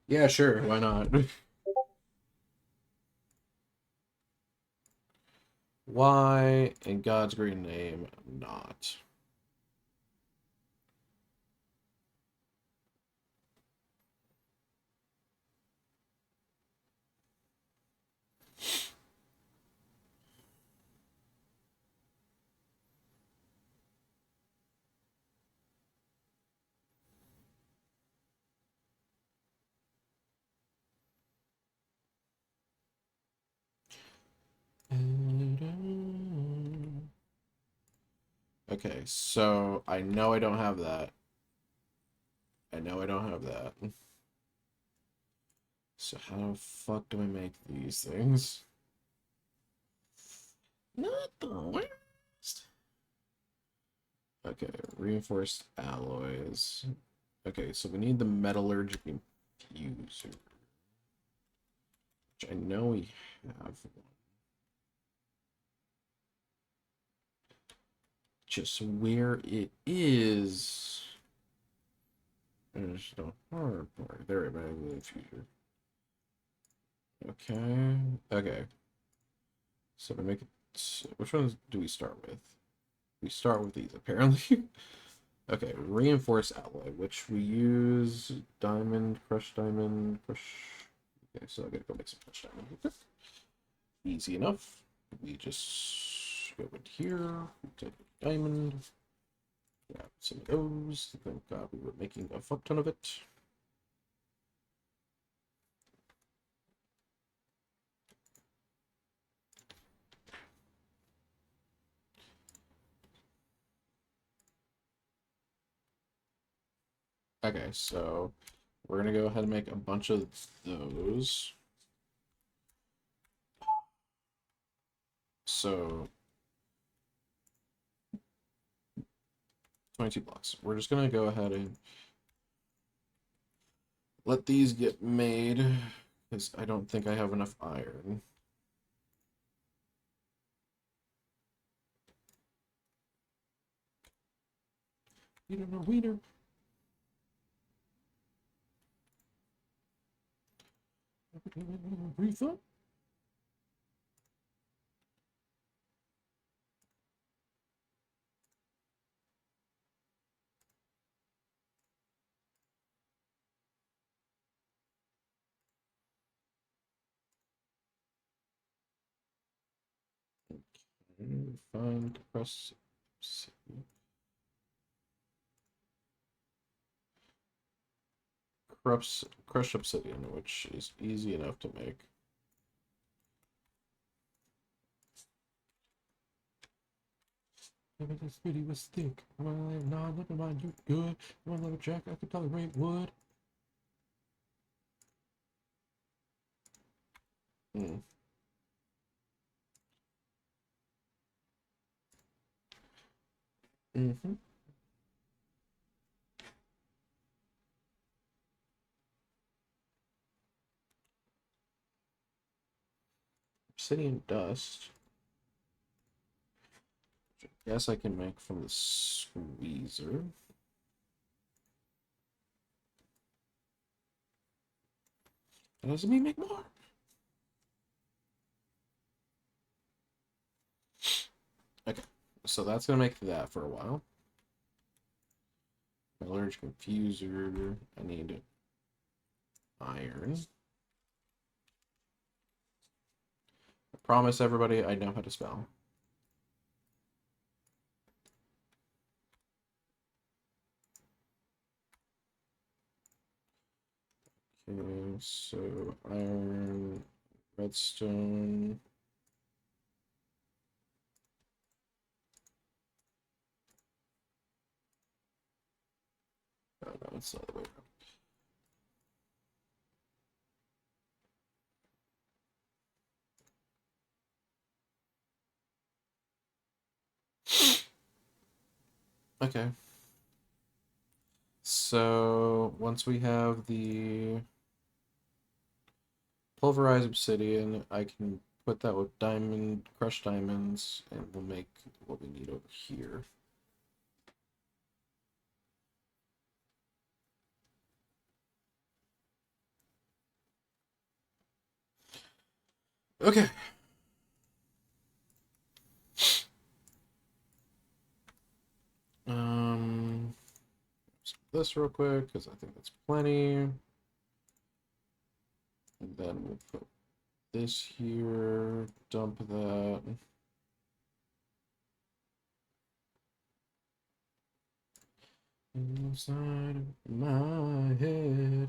Yeah, sure. Why not? Why, in God's green name, not? Okay, so I know I don't have that. I know I don't have that. So how the fuck do I make these things? Not the worst. Okay, reinforced alloys. Okay, so we need the metallurgic infuser, which I know we have one. Just where it is. There's no hard part. There, it might be the infuser. Okay. Okay. So we make it. Which ones do we start with? We start with these, apparently. Okay, reinforced alloy, which we use diamond, crushed diamond, crush. Okay, so I gotta go make some crushed diamond. Easy enough. We just go in here, take a diamond, grab some of those. Thank God we were making a fuck ton of it. Okay, so we're gonna go ahead and make a bunch of those. So 22 blocks. We're just gonna go ahead and let these get made because I don't think I have enough iron. Wiener, no wiener. Breathe up. Find press. Crushed obsidian, which is easy enough to make. If this video was thick, I'm not looking at you good. I'm a lumberjack, I can tolerate wood. Mm. Mm-hmm. Obsidian dust. Which I guess I can make from the squeezer. That doesn't mean make more. Okay, so that's gonna make that for a while. My large confuser. I need iron. I promise everybody I know how to spell. Okay, so iron, redstone. Oh no, it's not the way around. Okay. So once we have the pulverized obsidian, I can put that with diamond, crushed diamonds, and we'll make what we need over here. Okay. this real quick because I think that's plenty. And then we'll put this here, dump that. Inside of my head.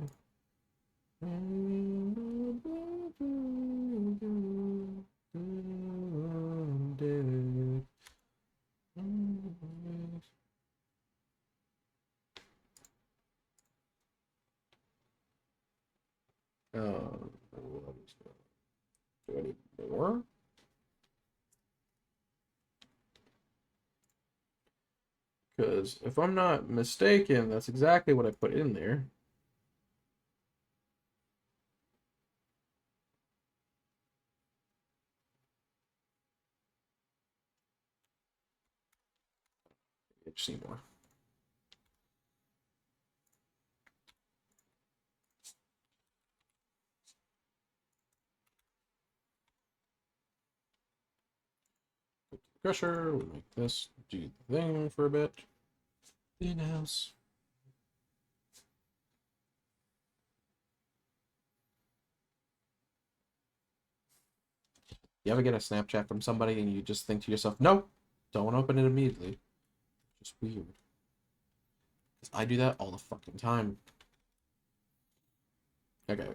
What is that? Do I need more? Because if I'm not mistaken, that's exactly what I put in there. I just need more. Crusher, we'll make this do the thing for a bit. In house. You ever get a Snapchat from somebody and you just think to yourself, no, don't open it immediately. Just weird. Because I do that all the fucking time. Okay,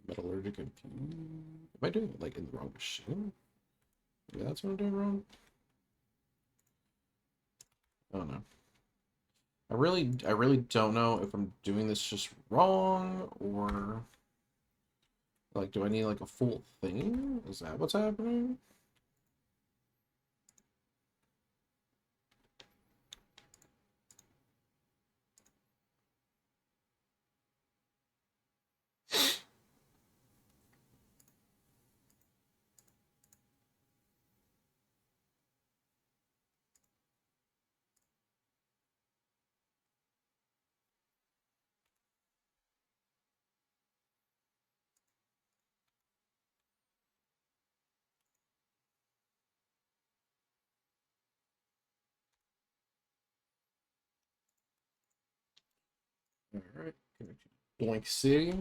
metallurgic infused. Am I doing it like in the wrong machine? Maybe that's what I'm doing wrong. I don't know. I really don't know if I'm doing this just wrong or like, do I need like a full thing? Is that what's happening? All right, Blank City.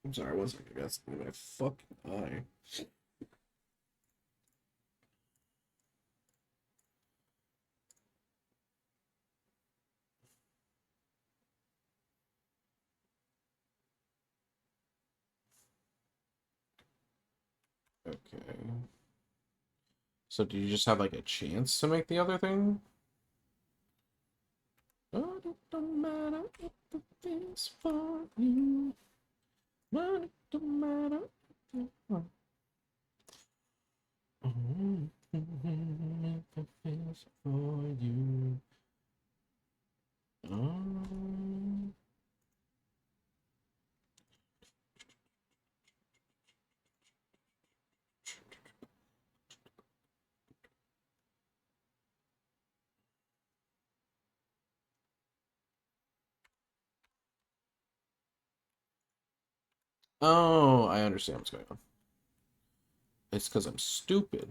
I'm sorry, one second, I got something in my fucking eye. Okay. So do you just have like a chance to make the other thing? Oh, it don't matter if it is for you. But it don't matter if it is for you. Um, oh, I understand what's going on. It's because I'm stupid.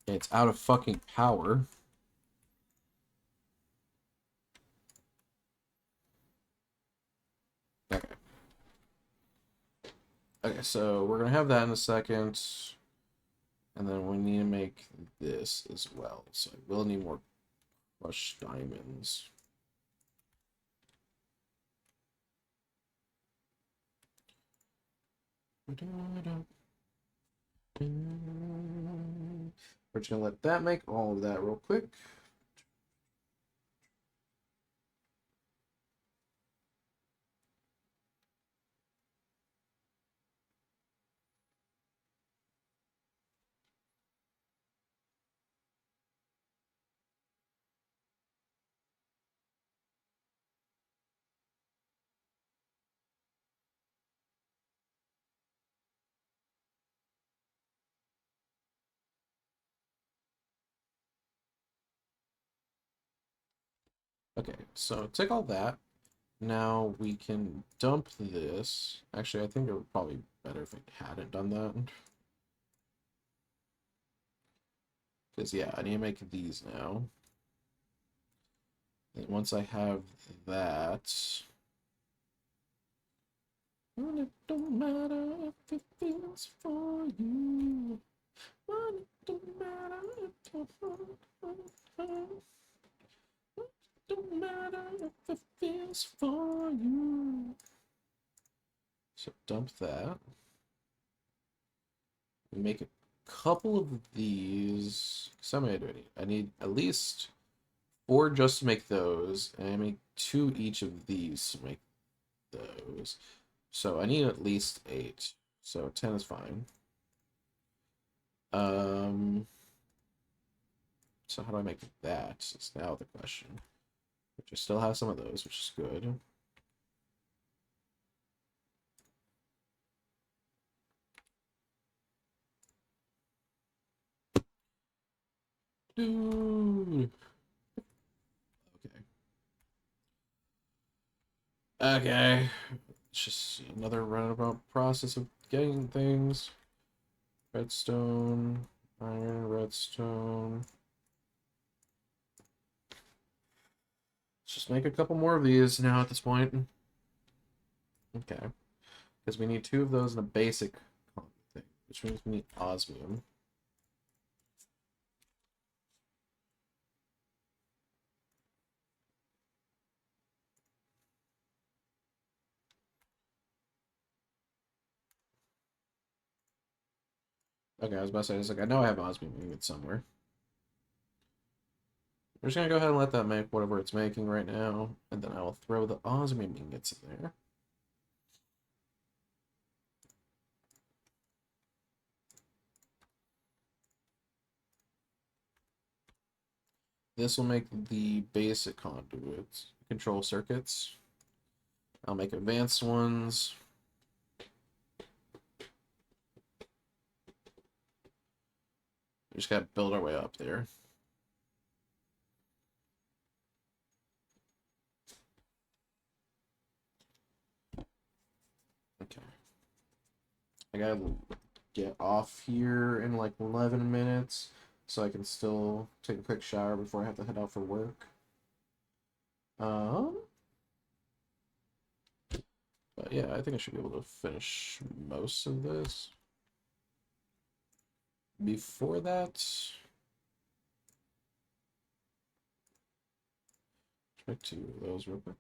It's out of fucking power. Okay. Okay, so we're gonna have that in a second. And then we need to make this as well. So I will need more crushed diamonds. We're just gonna let that make all of that real quick. Okay, so take all that. Now we can dump this. Actually, I think it would probably be better if it hadn't done that. Because, yeah, I need to make these now. And once I have that... And it don't matter if it feels for you. And it don't matter if your heart hurts. It don't matter if it feels for you. So dump that. Make a couple of these. How many do I need? I need at least 4 just to make those, and I make 2 each of these to make those. So I need at least 8. So 10 is fine. So how do I make that? Is now the question. Which I still have some of those, which is good. Dude. Okay. Okay. It's just another roundabout process of getting things. Redstone, iron, redstone. Let's just make a couple more of these now at this point. Okay. Because we need 2 of those in a basic thing, which means we need osmium. Okay, I was about to say, it's like, I know I have osmium ingots somewhere. We're just gonna go ahead and let that make whatever it's making right now, and then I will throw the osmium ingots in there. This will make the basic conduits, control circuits. I'll make advanced ones. We just gotta build our way up there. Okay. I gotta get off here in like 11 minutes so I can still take a quick shower before I have to head out for work. But yeah, I think I should be able to finish most of this. Before that, try 2 of those real quick.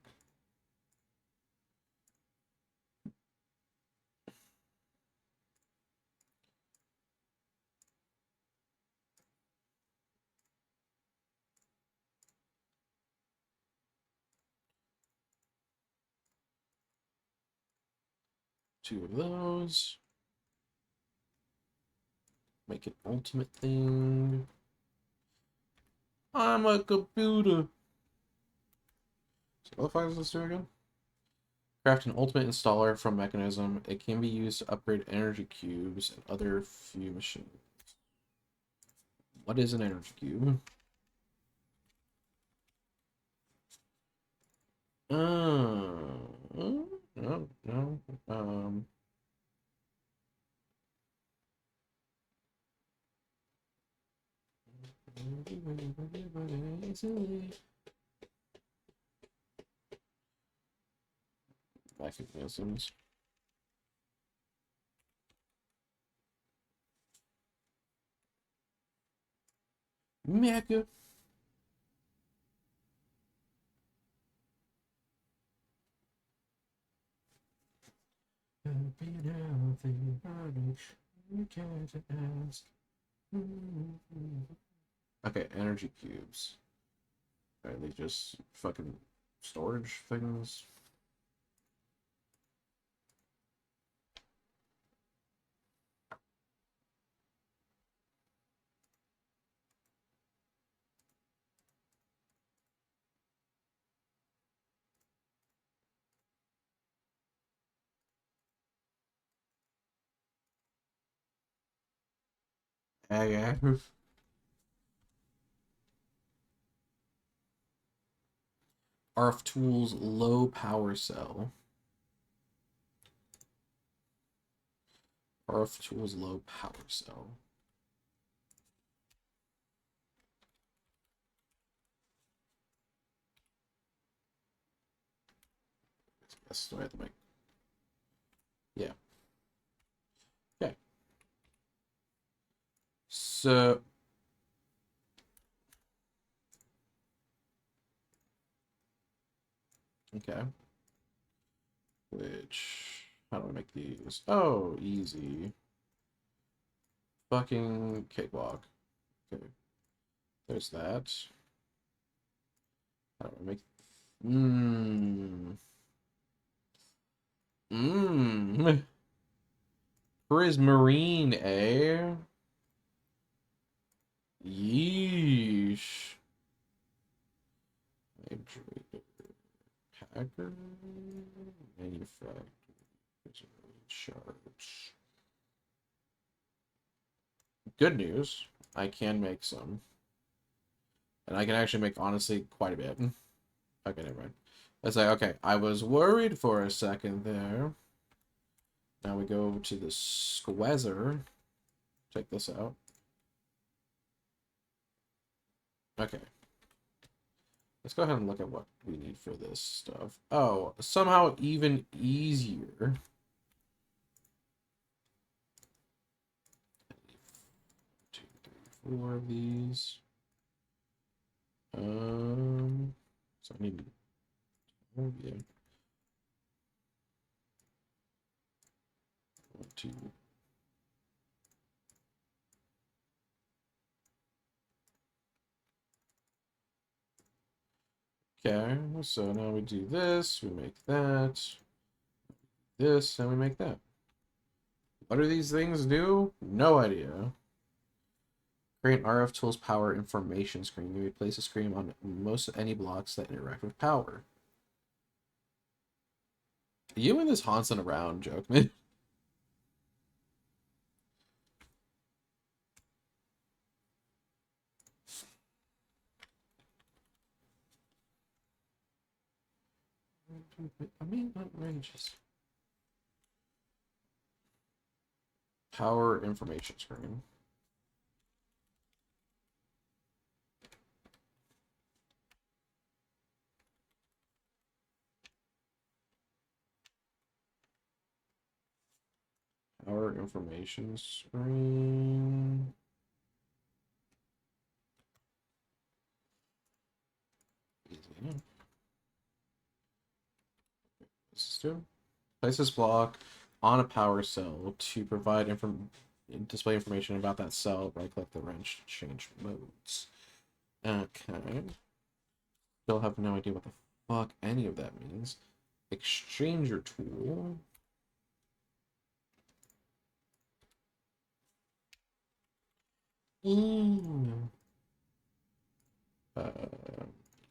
Two of those. Make an ultimate thing. I'm a computer. So what the fuck does this do again? Craft an ultimate installer from mechanism. It can be used to upgrade energy cubes and other few machines. What is an energy cube? No, no. Mechanisms. Mecha. Okay, energy cubes. Are they just fucking storage things? Yeah. RF Tools low power cell. RF Tools low power cell. Yes, do I have to make? Yeah. Okay. So. Okay. Which. How do I make these? Oh, easy. Fucking cakewalk. Okay. There's that. How do I make. Mmm. Mmm. Prismarine, eh? Yeesh. Hydrated Packer. Manufactured charge. Good news. I can make some. And I can actually make, honestly, quite a bit. Okay, never mind. It's like, okay, I was worried for a second there. Now we go to the Squeezer. Check this out. Okay. Let's go ahead and look at what we need for this stuff. Oh, somehow even easier. 2, 3, 4 of these. So I need. Oh yeah. 1, 2. Okay, so now we do this, we make that, this, and we make that. What do these things do? No idea. Create RF tools power information screen. You place a screen on most any blocks that interact with power. You and this Hansen around joke, man. I mean, outrageous. Power information screen. Power information screen. Easy enough. This is two. Place this block on a power cell to provide display information about that cell. Right click the wrench to change modes. Okay. Still have no idea what the fuck any of that means. Exchanger tool. Mm.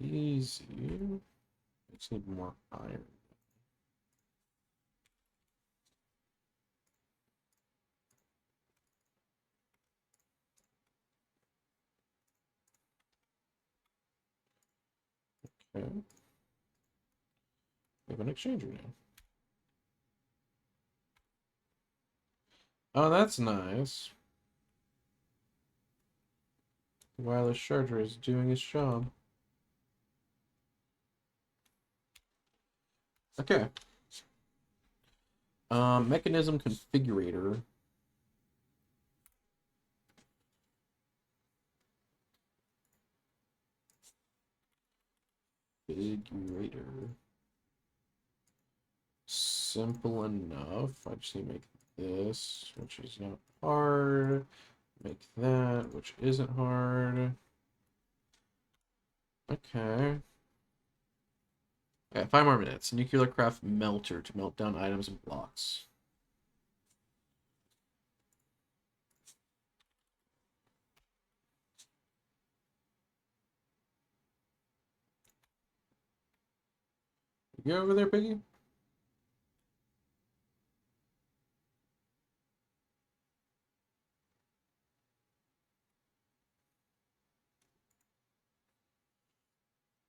Easy. I just need more iron. Okay. We have an exchanger now. Oh, that's nice. The wireless charger is doing its job. Okay. Mechanism configurator. Configurator. Simple enough. I just need to make this, which is not hard. Make that, which isn't hard. Okay. Okay, 5 more minutes. Nuclear craft melter to melt down items and blocks. You go over there, Piggy?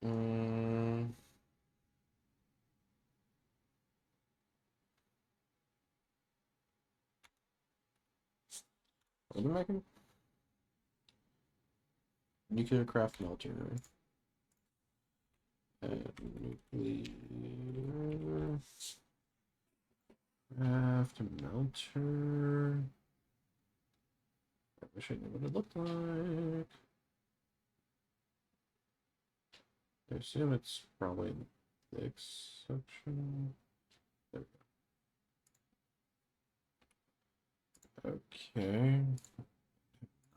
Mm. What am I making? Nuclear craft melter. Nuclear. enter. I wish I knew what it looked like. I assume it's probably in the exception. There we go. Okay.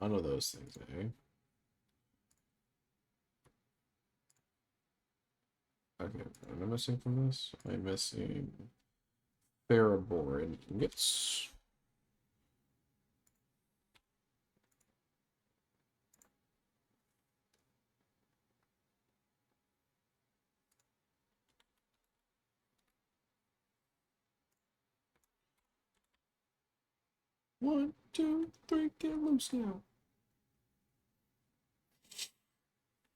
None of those things, eh? Okay, what am I missing from this? I'm missing Ferrobor ingots. One, two, three, get loose now.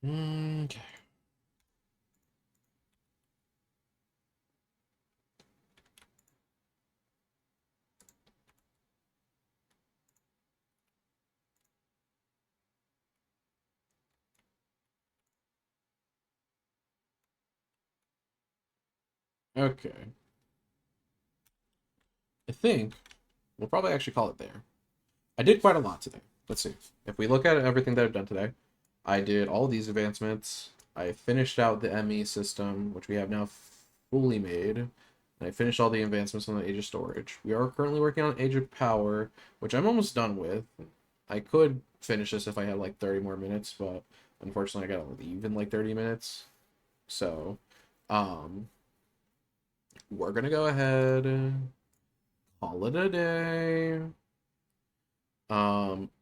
Okay. Okay. I think we'll probably actually call it there. I did quite a lot today. Let's see. If we look at everything that I've done today, I did all these advancements. I finished out the ME system, which we have now fully made. And I finished all the advancements on the Age of Storage. We are currently working on Age of Power, which I'm almost done with. I could finish this if I had like 30 more minutes, but unfortunately I gotta leave in like 30 minutes. So, we're gonna go ahead, call it a day.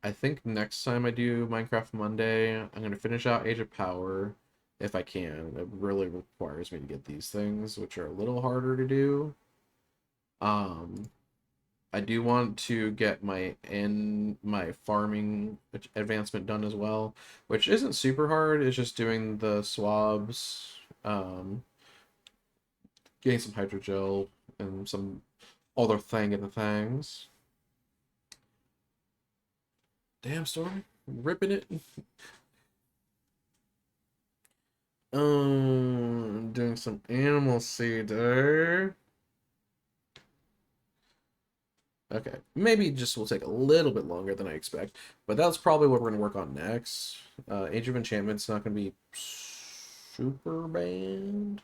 I think next time I do Minecraft Monday, I'm gonna finish out Age of Power if I can. It really requires me to get these things, which are a little harder to do. I do want to get my farming advancement done as well, which isn't super hard. It's just doing the swabs, getting some hydrogel and some other thing in the things. Damn, Storm, ripping it. Doing some animal seeder. Okay, maybe just will take a little bit longer than I expect, but that's probably what we're gonna work on next. Age of Enchantment's not gonna be super bad.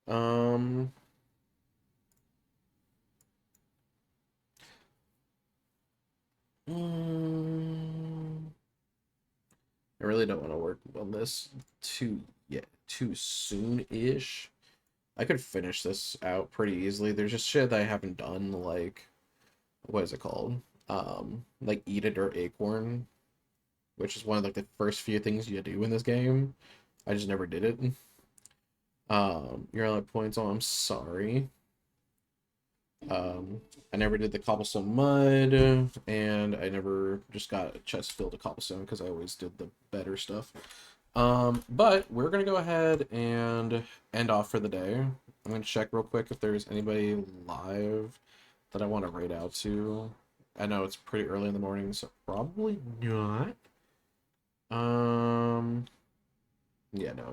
Um, mm, I really don't want to work on this too soon-ish. I could finish this out pretty easily. There's just shit that I haven't done, like what is it called? Like Eat It or Acorn, which is one of like the first few things you do in this game. I just never did it. You're on points. Oh, I'm sorry. I never did the cobblestone mud, and I never just got a chest filled with cobblestone because I always did the better stuff. But we're gonna go ahead and end off for the day. I'm gonna check real quick if there's anybody live that I want to raid out to. I know it's pretty early in the morning, so probably not. Yeah, no,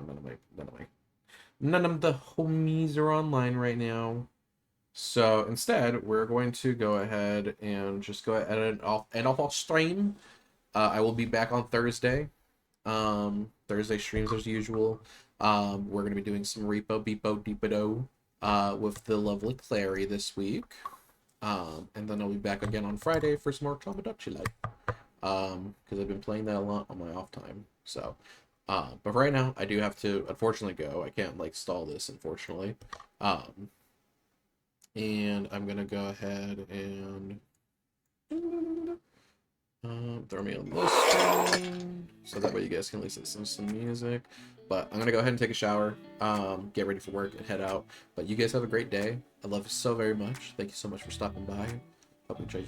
none of the homies are online right now. So instead, we're going to go ahead and just go ahead and end off our stream. I will be back on Thursday. Thursday streams as usual. We're gonna be doing some Repo Beepo Deepo with the lovely Clary this week. And then I'll be back again on Friday for some more Tomodachi Life. Because I've been playing that a lot on my off time. So, but right now I do have to unfortunately go. I can't like stall this unfortunately. And I'm gonna go ahead and throw me on this screen so that way you guys can at least listen to some music. But I'm gonna go ahead and take a shower, get ready for work and head out. But you guys have a great day. I love you so very much. Thank you so much for stopping by. Hope you enjoyed your